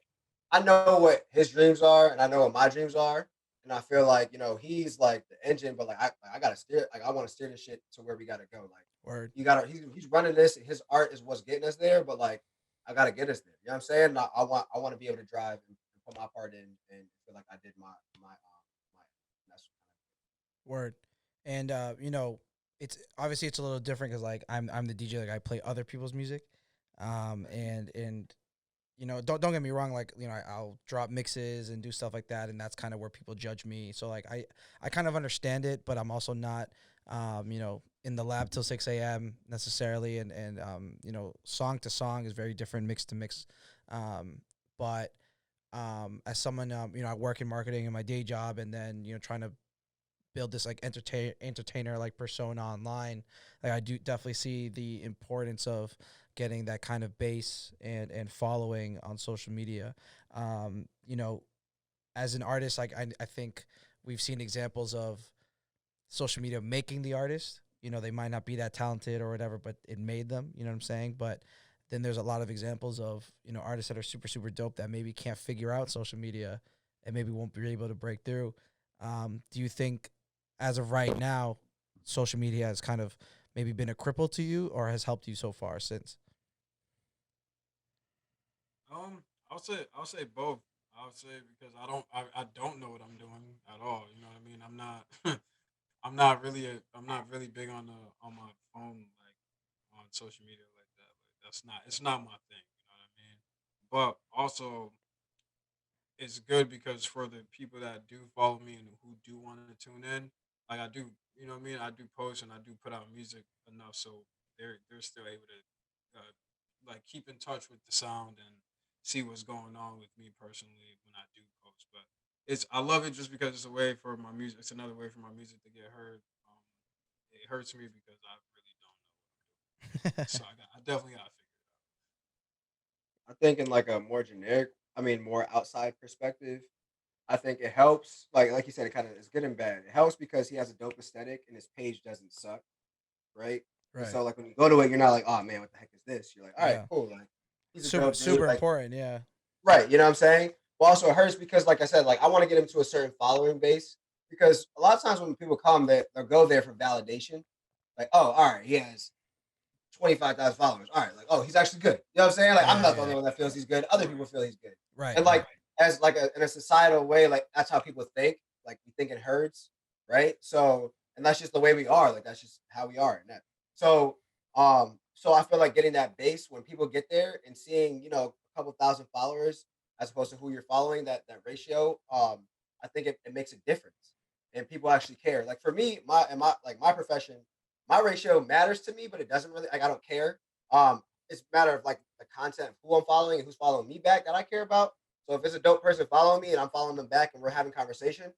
I know what his dreams are, and I know what my dreams are, and I feel like he's like the engine, but like I gotta steer, like I want to steer this shit to where we gotta go. Like Word. you gotta, he's running this, and his art is what's getting us there, but like I gotta get us there. You know what I'm saying? And I want to be able to drive and put my part in, and feel like I did my. That's Word. And it's obviously it's a little different because like I'm the DJ, like I play other people's music. right. And don't get me wrong, like I'll drop mixes and do stuff like that, and that's kind of where people judge me. So like I kind of understand it, but I'm also not in the lab till 6 a.m. necessarily, and you know, song to song is very different, mix to mix. But as someone, you know, I work in marketing in my day job, and then, you know, trying to build this like entertainer like persona online. Like I do definitely see the importance of getting that kind of base and following on social media. You know, as an artist, like I think we've seen examples of social media making the artist. You know, they might not be that talented or whatever, but it made them. You know what I'm saying? But then there's a lot of examples of, you know, artists that are super super dope that maybe can't figure out social media and maybe won't be able to break through. Do you think, as of right now, social media has kind of maybe been a cripple to you or has helped you so far since? I'll say both. I'll say because I don't know what I'm doing at all. You know what I mean? I'm not I'm not really big on on my phone, like on social media like that. Like it's not my thing. You know what I mean? But also it's good because for the people that do follow me and who do want to tune in, like I do, you know what I mean? I do post and I do put out music enough so they're still able to like keep in touch with the sound and see what's going on with me personally when I do post. But it's I love it just because it's a way for my music. It's another way for my music to get heard. It hurts me because I really don't know what I'm doing, so I definitely got to figure it I think in like a more generic, I mean, more outside perspective, I think it helps. Like you said, it kind of is good and bad. It helps because he has a dope aesthetic and his page doesn't suck, right? And Right. so like when you go to it, you're not like, oh man, what the heck is this? You're like, all right, Yeah. cool. Like he's a Super dope dude. super Like important. Yeah. right, you know what I'm saying? But also it hurts because, like I said, like I want to get him to a certain following base because a lot of times when people come, they'll go there for validation. Like, oh, all right, he has 25,000 followers. All right, like, oh, he's actually good. You know what I'm saying? Like, I'm Yeah. not the Yeah. only one that feels he's good. Other people feel he's good. Right. And like, Right. as like in a societal way, like that's how people think. Like we think in herds, right? So, and that's just the way we are. Like that's just how we are. And that, so I feel like getting that base when people get there and seeing, you know, a couple thousand followers as opposed to who you're following, that ratio, I think it makes a difference, and people actually care. Like for me, my profession, my ratio matters to me, but it doesn't really like I don't care. It's a matter of like the content of who I'm following and who's following me back that I care about. So if it's a dope person following me and I'm following them back and we're having conversation,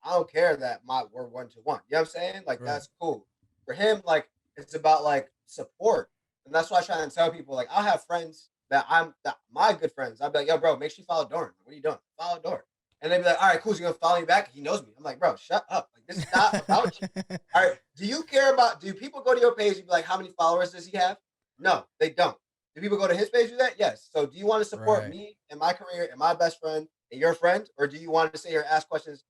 I don't care that we're 1 to 1. You know what I'm saying? Like Right. that's cool. For him, like it's about like support. And that's why I try and tell people, like I'll have friends that my good friends. I'll be like, yo, bro, make sure you follow Doran. What are you doing? Follow Doran. And they'd be like, all right, cool. So you're gonna follow me back? He knows me. I'm like, bro, shut up. Like this is not about you. All right. Do you care about? Do people go to your page and be like, how many followers does he have? No, they don't. Do people go to his page and do that? Yes. So do you want to support Right. me and my career and my best friend and your friend, or do you want to sit here and ask questions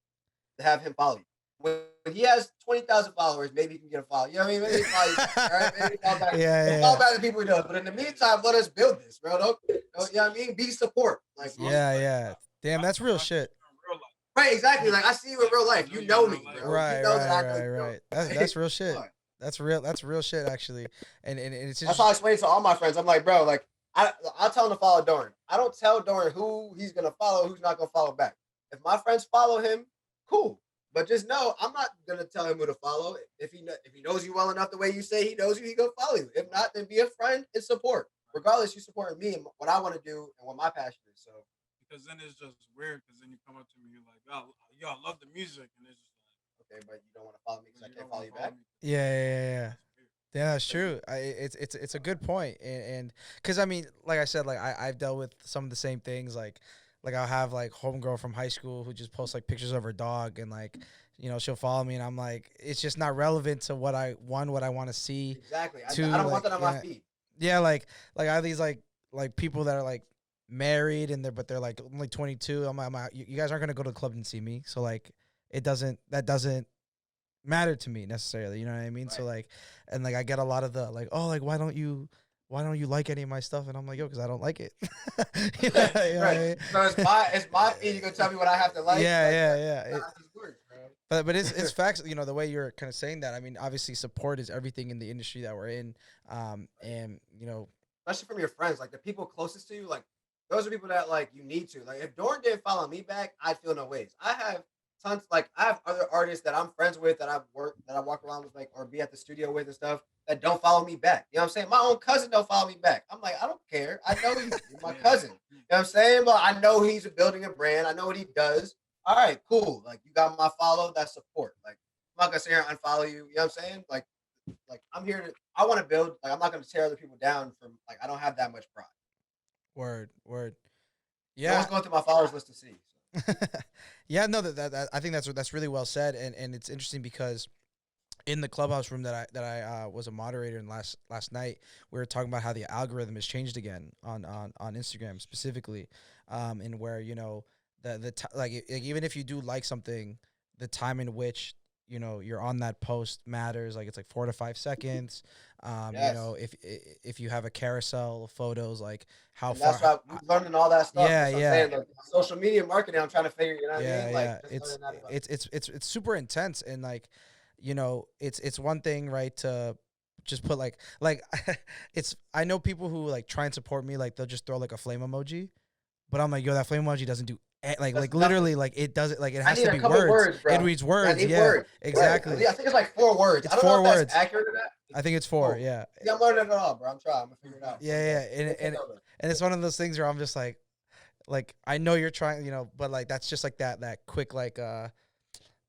to have him follow you? When he has 20,000 followers, maybe he can get a follow. You know what I mean? Maybe he follow you back. All right, maybe follow back. Yeah. Follow Yeah. back to people he knows. But in the meantime, let us build this, bro. You know what I mean? Be support. Like, out. Yeah. Like Yeah. Damn, that's real I see shit. you in real life. right, exactly. Like I see you in real I life. know You you in know real me, life. bro. You Right. know that Right. I know Right. you know Right. me. That's real Come shit. on. That's real. That's real shit actually. And it's That's how I just explain it to all my friends. I'm like, bro, like I tell him to follow Doran. I don't tell Doran who he's gonna follow, who's not gonna follow back. If my friends follow him, cool. But just know I'm not gonna tell him who to follow. If he knows you well enough the way you say he knows you, he gonna follow you. If not, then be a friend and support. Regardless, you supporting me and what I want to do and what my passion is. So Because then it's just weird. Because then you come up to me, you're like, yo, I love the music, and it's just okay, but you don't want to follow me because like, I you can't don't follow want to you follow back. me. yeah. That's weird. Yeah, that's true. It's a good point, and because I mean, like I said, like I've dealt with some of the same things. Like I'll have like homegirl from high school who just posts like pictures of her dog, and like, you know, she'll follow me, and I'm like, it's just not relevant to what I want to see. Exactly. To I don't want like, that on my yeah, feed. yeah, like I have these like people that are like married and they're like only 22. You guys aren't gonna go to the club and see me, so like that doesn't matter to me necessarily. You know what I mean? So Right. like, and like I get a lot of the like, oh, like why don't you like any of my stuff? And I'm like, yo, because I don't like it. You know what I right. mean? So it's my feed. You gonna tell me what I have to like? Yeah, Like yeah, that's yeah. not how this works, bro. But it's facts. You know, the way you're kind of saying that. I mean, obviously, support is everything in the industry that we're in. And you know, Especially from your friends, like the people closest to you, like those are people that like you need to. Like if Dorn didn't follow me back, I'd feel no ways. I have tons. Like I have other artists that I'm friends with that I walk around with, like, or be at the studio with and stuff, that don't follow me back. You know what I'm saying? My own cousin don't follow me back. I'm like, I don't care. I know you. You're my cousin. You know what I'm saying? But I know he's building a brand. I know what he does. All right, cool. Like you got my follow. That's support. Like I'm not gonna sit here and unfollow you. You know what I'm saying? Like I'm here to. I want to build. Like I'm not gonna tear other people down from. Like I don't have that much pride. Word. No one's Yeah. going through my followers list to see. So. Yeah, no, that I think that's really well said, and it's interesting because in the Clubhouse room that I was a moderator in last night, we were talking about how the algorithm has changed again on Instagram specifically, and where like even if you do like something, the time in which you're on that post matters. Like it's like 4 to 5 seconds. Yes. If you have a carousel of photos, like how And far. that's why we're learning all that stuff. Yeah, That's what I'm yeah. saying. Like social media marketing, I'm trying to figure. You know what I mean? Like Yeah. just It's learning that about- it's super intense, and like, it's one thing, right, to just put like it's I know people who like try and support me, like they'll just throw like a flame emoji, but I'm like, yo, that flame emoji doesn't do like That's literally like it doesn't, like it I has need to a be couple words. bro. It reads I words. need Yeah, words. exactly. Right. I think it's like 4 words. It's I don't 4 know if that's words. accurate or not. I think it's 4. Cool. Yeah. Yeah, I'm learning it all, bro. I'm trying. I'm gonna figure it out. Yeah. And Take over. it's one of those things where I'm just like I know you're trying, but like that's just like that quick I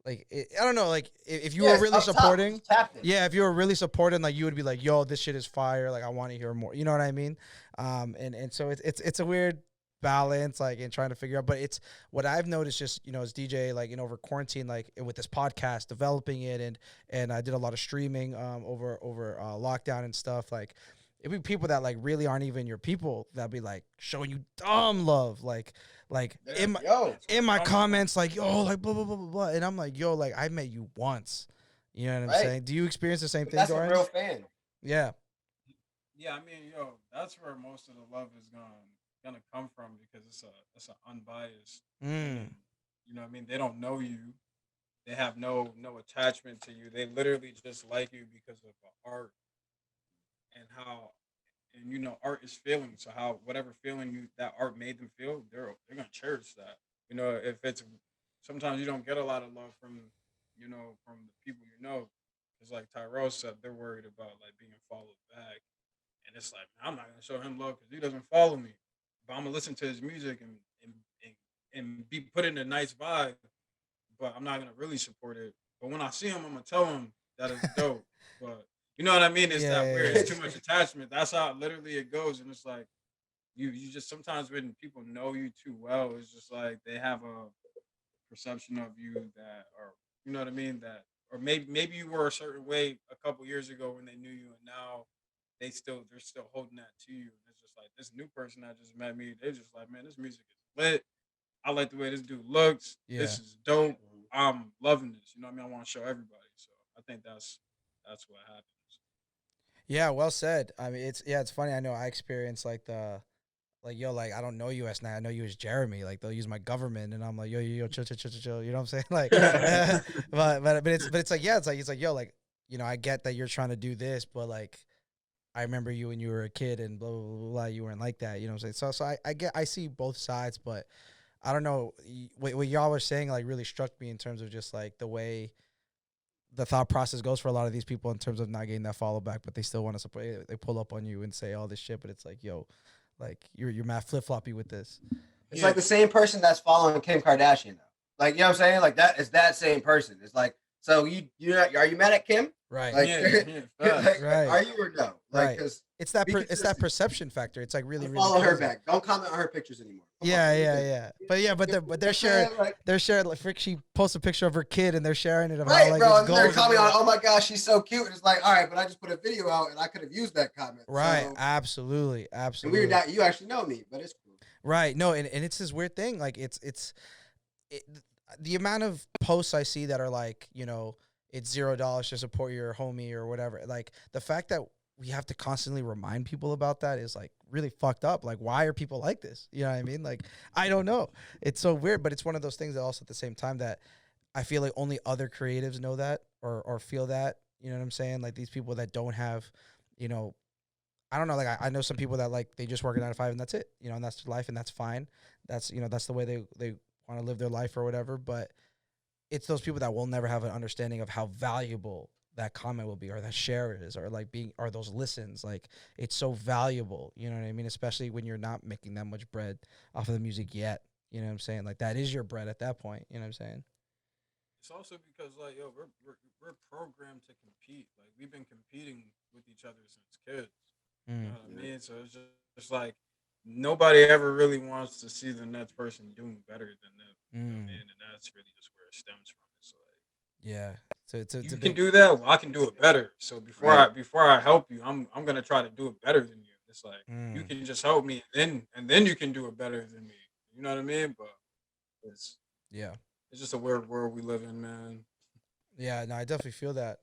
don't know, like if you were really up top, supporting, just tapped it. yeah, if you were really supporting, like you would be like, yo, this shit is fire, like I want to hear more. You know what I mean? And so it's a weird balance, like in trying to figure out. But it's what I've noticed, just as DJ, like over quarantine, like with this podcast, developing it, and I did a lot of streaming over lockdown and stuff. Like it'd be people that like really aren't even your people that be like showing you dumb love, like in my comments, like, yo, like blah blah blah blah blah, and I'm like, yo, like I met you once. You know what I'm saying? Do you experience the same thing, That's Doran? a real fan. Yeah. Yeah, I mean, that's where most of the love is gonna come from, because it's an unbiased. Mm. You know what I mean? They don't know you. They have no attachment to you. They literally just like you because of the art and how, and art is feeling. So how whatever feeling that art made them feel, they're gonna cherish that. If it's sometimes you don't get a lot of love from from the people It's like Tyrell said, they're worried about like being followed back, and it's like, I'm not gonna show him love because he doesn't follow me, but I'm gonna listen to his music and be put in a nice vibe, but I'm not gonna really support it. But when I see him, I'm gonna tell him that it's dope. But you know what I mean? It's that weird. It's too much attachment. That's how literally it goes, and it's like you just sometimes when people know you too well, it's just like they have a perception of you that, or you know what I mean, that, or maybe you were a certain way a couple years ago when they knew you, and now they're still holding that to you. And it's just like this new person that just met me, they're just like, man, this music is lit. I like the way this dude looks. Yeah. This is dope. I'm loving this. You know what I mean? I want to show everybody. So I think that's what happens. Yeah, well said. I mean, it's funny. I know I experienced like yo, like I don't know you as now. I know you as Jeremy. Like they'll use my government, and I'm like, yo, chill. You know what I'm saying? Like, but it's like, yeah, it's like yo, like I get that you're trying to do this, but like I remember you when you were a kid, and blah blah blah, blah, you weren't like that. You know what I'm saying? So I see both sides, but I don't know what y'all were saying. Like really struck me in terms of just like the way the thought process goes for a lot of these people in terms of not getting that follow back, but they still want to support. They pull up on you and say all this shit, but it's like, yo, like you're mad flip floppy with this. It's like the same person that's following Kim Kardashian though. Like you know what I'm saying? Like that is that same person. It's like, so are you mad at Kim? Right. Like, right. Are you or no? Like, because it's that perception factor. It's like really follow her crazy. back. Don't comment on her pictures anymore. Yeah. But they're sharing. They're sharing. Like, she posts a picture of her kid, and they're sharing it. Right, like, bro. And they're commenting on, oh my gosh, she's so cute. And it's like, all right, but I just put a video out, and I could have used that comment. Right. So, Absolutely. And we're not. You actually know me, but it's cool. Right. No, and it's this weird thing. Like it's the amount of posts I see that are like, it's $0 to support your homie or whatever. Like the fact that we have to constantly remind people about that is like really fucked up. Like, why are people like this? You know what I mean? Like, I don't know. It's so weird, but it's one of those things that also at the same time that I feel like only other creatives know that or feel that, you know what I'm saying? Like these people that don't have, I don't know. Like I know some people that like, they just work a 9 to 5 and that's it, and that's their life and that's fine. That's, that's the way they want to live their life or whatever. But it's those people that will never have an understanding of how valuable that comment will be, or that share is, or like or those listens. Like, it's so valuable, you know what I mean? Especially when you're not making that much bread off of the music yet. You know what I'm saying? Like, that is your bread at that point. You know what I'm saying? It's also because like yo, we're programmed to compete. Like we've been competing with each other since kids. You know what I mean? So it's just like nobody ever really wants to see the next person doing better than them. You know what I mean? And that's really just where it stems from. It's like Yeah. So it's you a can big, do that, well, I can do it better. So before I help you, I'm gonna try to do it better than you. It's like you can just help me, and then you can do it better than me. You know what I mean? But it's yeah. it's just a weird world we live in, man. Yeah, no, I definitely feel that.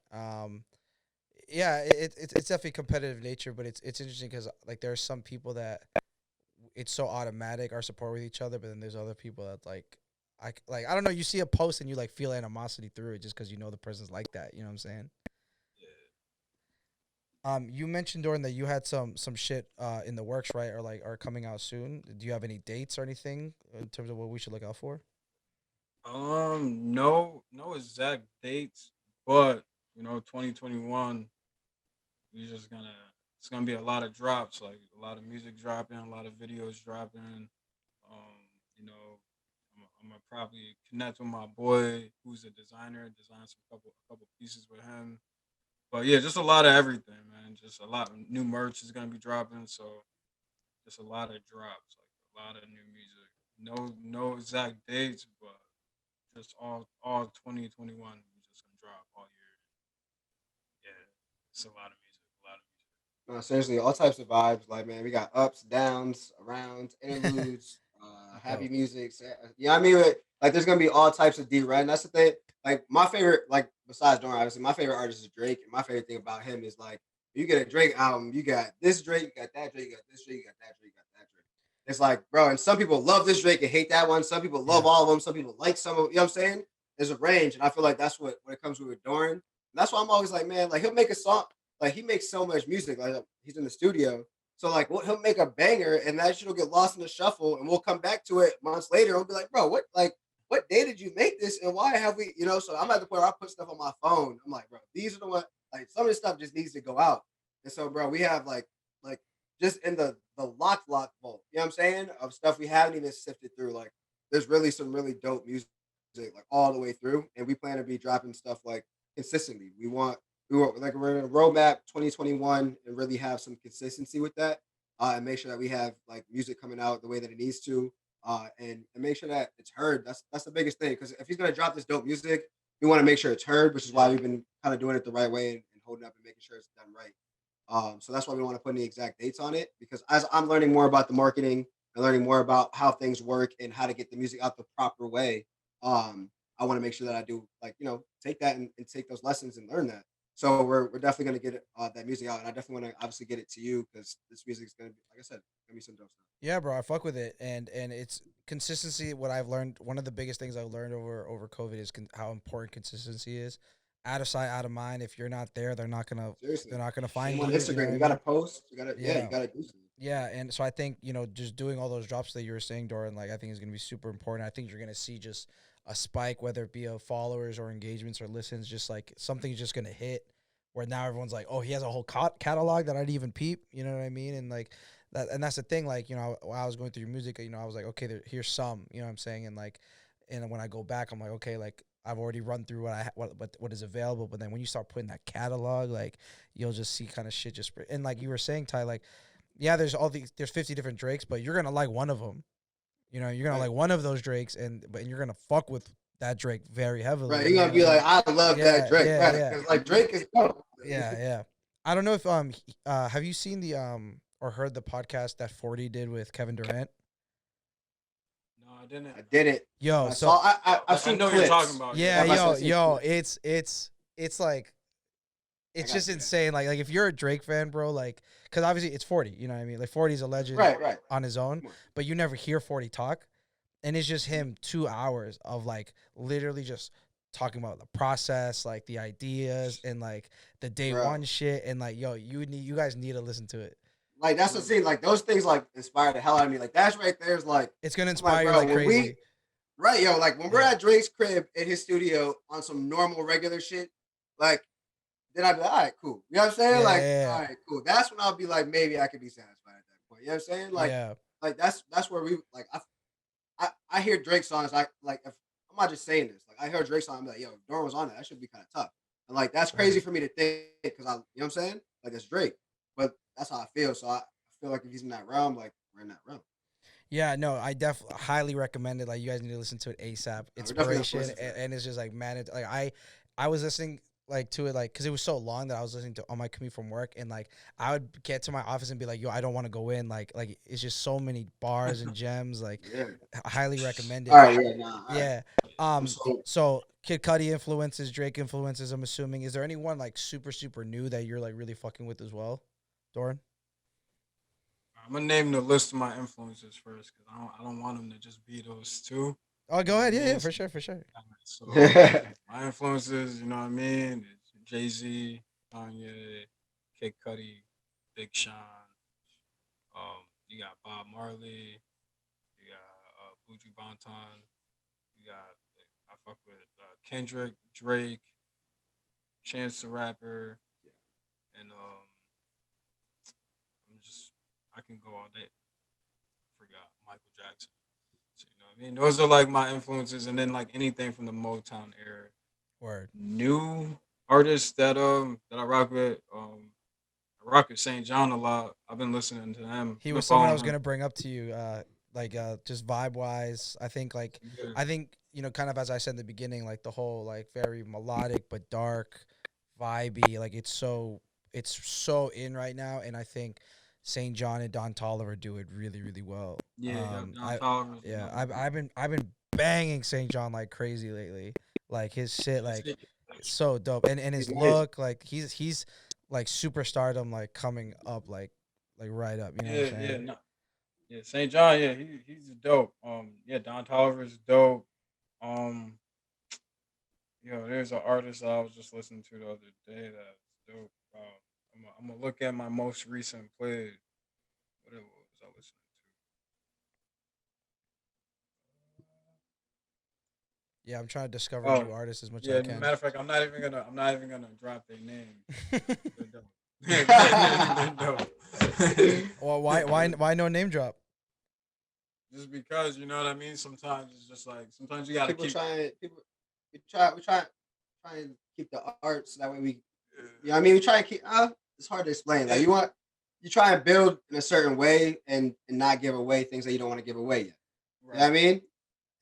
Yeah, it's definitely competitive nature, but it's interesting because like there are some people that it's so automatic our support with each other, but then there's other people that I don't know. You see a post and you like feel animosity through it just because you know the person's like that. You know what I'm saying? You mentioned Doran that you had some shit in the works, right? Or like are coming out soon. Do you have any dates or anything in terms of what we should look out for? No exact dates, but 2021, we just gonna it's gonna be a lot of drops, like a lot of music dropping, a lot of videos dropping. You know, I'm gonna probably connect with my boy who's a designer, design some couple pieces with him. But yeah, just a lot of everything, man. Just a lot of new merch is gonna be dropping, so just a lot of drops, like a lot of new music. No exact dates, but just all 2021 we just gonna drop all year. Yeah, it's a lot of music, a lot of music. No, seriously, all types of vibes. Like, man, we got ups, downs, arounds, interludes, happy Dope. music. You know what I mean? Like, there's gonna be all types of D-Red. And that's the thing. Like, my favorite, like, besides Dorn, obviously, my favorite artist is Drake. And my favorite thing about him is like, you get a Drake album, you got this Drake, you got that Drake, you got this Drake, you got that Drake, you got that Drake. It's like, bro, and some people love this Drake and hate that one. Some people love Yeah. all of them. Some people like some of, you know what I'm saying? There's a range, and I feel like that's what when it comes with Doran. And that's why I'm always like, man, like he'll make a song, like he makes so much music, like he's in the studio. So like he'll make a banger and that shit will get lost in the shuffle and we'll come back to it months later and we'll be like, bro, what day did you make this and why have we, so I'm at the point where I put stuff on my phone. I'm like, bro, these are the ones, like some of this stuff just needs to go out. And so, bro, we have like just in the lock vault, you know what I'm saying? Of stuff we haven't even sifted through. Like there's really some really dope music like all the way through. And we plan to be dropping stuff like consistently. We're in a roadmap 2021 and really have some consistency with that, and make sure that we have like music coming out the way that it needs to, and make sure that it's heard. That's the biggest thing because if he's gonna drop this dope music, we want to make sure it's heard, which is why we've been kind of doing it the right way and holding up and making sure it's done right. So that's why we want to put any exact dates on it because as I'm learning more about the marketing and learning more about how things work and how to get the music out the proper way, I want to make sure that I do like take that and take those lessons and learn that. So we're definitely gonna get that music out, and I definitely want to obviously get it to you because this music is gonna be, like I said, gonna be some dope stuff. Yeah, bro, I fuck with it, and it's consistency. What I've learned, one of the biggest things I've learned over COVID is how important consistency is. Out of sight, out of mind. If you're not there, Seriously, they're not gonna same find on you. You know Instagram. what I You gotta mean? post. You gotta do something. Yeah, and so I think just doing all those drops that you were saying, Doran, like I think is gonna be super important. I think you're gonna see just a spike, whether it be of followers or engagements or listens, just like something's just gonna hit. Where now everyone's like, oh, he has a whole catalog that I didn't even peep. You know what I mean? And like that, and that's the thing. Like while I was going through your music, I was like, okay, here's some. You know what I'm saying? And like, and when I go back, I'm like, okay, like I've already run through what is available. But then when you start putting that catalog, like you'll just see kind of shit just. And like you were saying, Ty, like yeah, there's 50 different Drakes, but you're gonna like one of them. You're gonna like one of those Drakes, and you're gonna fuck with that Drake very heavily. Right, you're gonna be like, I love that Drake, yeah, right? yeah. Because like Drake is dope. Yeah. I don't know if have you seen the or heard the podcast that 40 did with Kevin Durant? No, I didn't. I did it. Yo, I so saw. I've I seen know what clips. you're talking about. yeah, I've actually seen yo, clips. it's like it's got just you. insane. Like if you're a Drake fan, bro, like because obviously it's 40. You know what I mean? Like 40 is a legend Right. on his own, Come on. but you never hear 40 talk, and it's just him 2 hours of like literally just talking about the process, like the ideas and like the day Bro. one shit, and like yo, you guys need to listen to it. Like that's the thing. Like those things like inspire the hell out of me. Like that's right there is like It's gonna I'm like, inspire you bro, like when crazy. Right, yo, like when we're Yeah. at Drake's crib in his studio on some normal, regular shit, like then I'd be like, all right, cool. You know what I'm saying? Yeah, Like, yeah, all right, cool. That's when I'll be like, maybe I could be satisfied at that point. You know what I'm saying? yeah. Like that's where we like I hear Drake songs like if I'm not just saying this, like I hear Drake song, I'm like, yo, if Dorren was on it, that should be kind of tough. And like that's crazy Word. for me to think because I you know what I'm saying? Like it's Drake. But that's how I feel. So I feel like if he's in that realm, like we're in that realm. Yeah, no, I definitely highly recommend it. Like, you guys need to listen to it ASAP. We're definitely gonna Inspiration, listen to it. and it's just like, man, like I was listening like to it like because it was so long that I was listening to on my commute from work, and like I would get to my office and be like, yo, I don't want to go in. Like it's just so many bars and gems. Like, Yeah. I highly recommend All it. right, yeah, nah, all right. Yeah. I'm so So Kid Cudi influences, Drake influences. I'm assuming. Is there anyone like super new that you're like really fucking with as well, Doran? I'm gonna name the list of my influences first because I don't want them to just be those two. Oh, You know go what I ahead. Yeah, mean? for sure, for sure. So my influences, you know what I mean? It's Jay Z, Kanye, Kid Cudi, Big Sean. You got Bob Marley. You got Buju Banton. You got I fuck with Kendrick, Drake, Chance the Rapper, and I'm just I can go all day. Forgot Michael Jackson. So, you know what I mean? Those are like my influences, and then like anything from the Motown era. Word. New artists that I rock with. I rock with St. John a lot. I've been listening to him. He I've been was someone I following was him. gonna bring up to you, just vibe wise. Yeah. I think kind of as I said in the beginning, like the whole like very melodic but dark, vibey. Like it's so in right now, and I think St. John and Don Tolliver do it really well. Yeah, Don I Toliver's yeah, another one. I've been banging St. John like crazy lately. Like his shit, That's like it. it's so dope, and he's his nice. look, like he's like superstardom, like coming up, like right up. You know what I'm Yeah, saying? no, yeah. St. John, yeah, he's dope. Yeah, Don Toliver's dope. Um, there's an artist that I was just listening to the other day that's dope. I'm gonna look at my most recent play. What was I listening Yeah, I'm trying to to? discover Oh, new artists as much as I yeah. can. Matter of fact, I'm not even gonna drop their name. They're dope. They're dope. Well, why no name drop? Just because you know what I mean. Sometimes it's just like sometimes you gotta people keep. try people we try and keep the art so that way we you know what I mean we try and keep it's hard to explain. Like you try and build in a certain way and not give away things that you don't want to give away yet. You know what I Right. mean?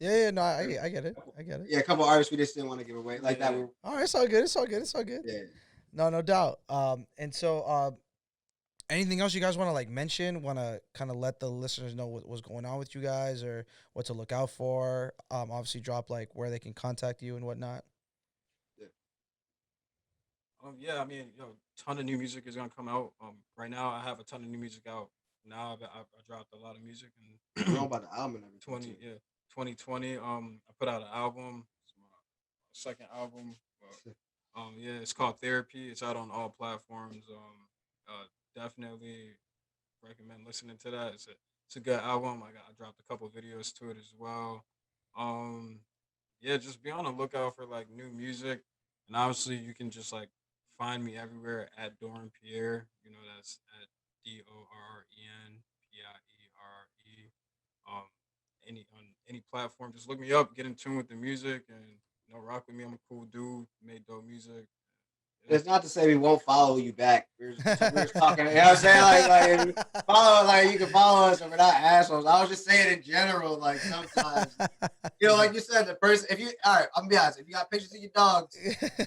Yeah, no, Like, I get it. I get it. yeah, a couple artists we just didn't want to give away. Like that Yeah. we All right, it's all good. It's all good. It's all good. yeah. No, no doubt. And so, anything else you guys want to like mention? Want to kind of let the listeners know what's going on with you guys or what to look out for? Obviously, drop like where they can contact you and whatnot. Yeah. Yeah. I mean, ton of new music is gonna come out. Right now I have a ton of new music out. Now I dropped a lot of music Yeah, we're all in about the album and everything too. 20 yeah 2020. I put out an album. It's my second album. Yeah, it's called Therapy. It's out on all platforms. Definitely recommend listening to that. It's a good album. I dropped a couple videos to it as well. Um, yeah, just be on the lookout for like new music, and obviously you can just like find me everywhere at Dorren Pierre. That's at DORRENPIERE. Um, any platform, just look me up, get in tune with the music, and rock with me. I'm a cool dude. Made dope music. Yeah. It's not to say we won't follow you back. We were just talking, you know what I'm saying? Like follow like you can follow us and we're not assholes. I was just saying in general, like sometimes like you said, the person if you all right, I'm gonna be honest, if you got pictures of your dogs,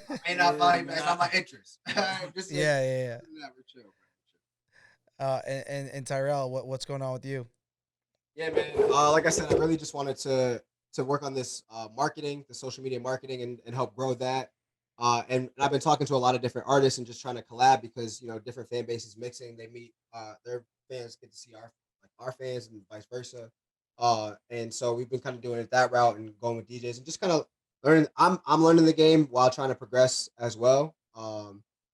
I may not follow you back. It's not my interest. Just Yeah. yeah, we're chill. And Tyrell, what's going on with you? Yeah, man. Like I said, I really just wanted to work on this marketing, the social media marketing, and help grow that. And I've been talking to a lot of different artists and just trying to collab because different fan bases mixing. They meet their fans get to see our fans and vice versa. And so we've been kind of doing it that route and going with DJs and just kind of learning. I'm learning the game while trying to progress as well.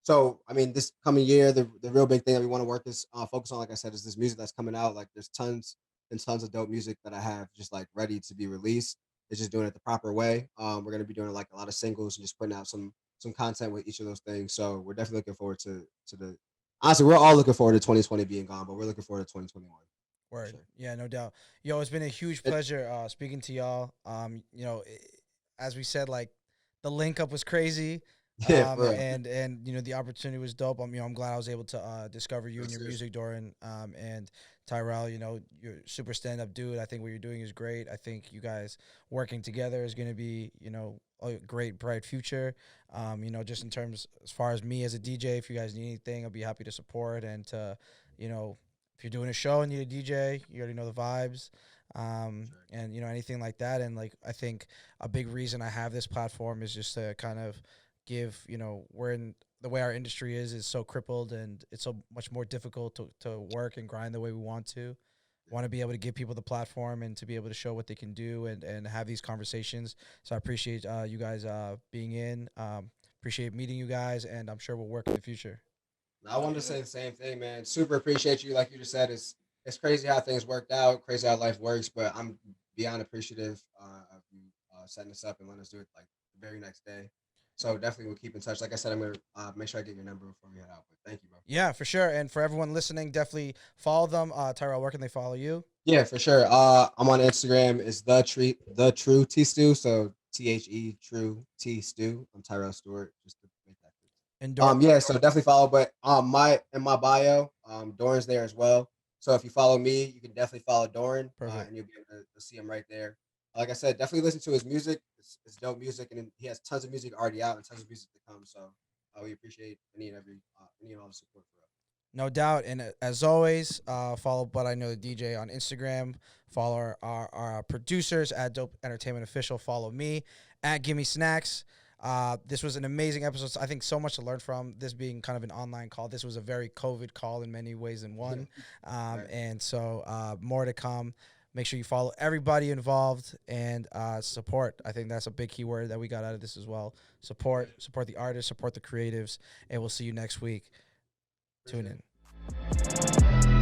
So I mean, this coming year, the real big thing that we want to work is focus on, like I said, is this music that's coming out. Like there's tons and tons of dope music that I have just like ready to be released. It's just doing it the proper way. We're gonna be doing like a lot of singles and just putting out some content with each of those things. So we're definitely looking forward to the. Honestly, we're all looking forward to 2020 being gone, but we're looking forward to 2021. Word. Sure. Yeah, no doubt. Yo, it's been a huge pleasure speaking to y'all. As we said, like the link up was crazy. Yeah, for real. And the opportunity was dope. I'm glad I was able to discover you and your Seriously. music, Doran. And Tyrell, you're a super stand up dude. I think what you're doing is great. I think you guys working together is going to be, a great, bright future. Just in terms as far as me as a DJ, if you guys need anything, I'll be happy to support and to, if you're doing a show and need a DJ, you already know the vibes. And anything like that. And like, I think a big reason I have this platform is just to kind of give, we're in the way our industry is so crippled and it's so much more difficult to work and grind the way we want to. Want to be able to give people the platform and to be able to show what they can do and have these conversations. So I appreciate you guys being in. Appreciate meeting you guys, and I'm sure we'll work in the future. I wanted to say the same thing, man. Super appreciate you. Like you just said, it's crazy how things worked out, crazy how life works. But I'm beyond appreciative of you setting us up and letting us do it like the very next day. So definitely we'll keep in touch. Like I said, I'm gonna make sure I get your number before we head out. But thank you, bro. Yeah, for sure. And for everyone listening, definitely follow them. Tyrell, where can they follow you? Yeah, for sure. I'm on Instagram. It's the True T Stew. So THE True T Stew. I'm Tyrell Stewart. Just to make that clear. And Yeah. So definitely follow. But in my bio, Doran's there as well. So if you follow me, you can definitely follow Doran, and you'll be able to see him right there. Like I said, definitely listen to his music. It's dope music, and he has tons of music already out and tons of music to come. So we appreciate any and all the support for us. No doubt. And as always, follow But I Know the DJ on Instagram. Follow our producers at Dope Entertainment Official. Follow me at Gimme Snacks. This was an amazing episode. I think so much to learn from this being kind of an online call. This was a very COVID call in many ways than one. Right. And so more to come. Make sure you follow everybody involved and support. I think that's a big key word that we got out of this as well. Support the artists, support the creatives, and we'll see you next week. Tune in.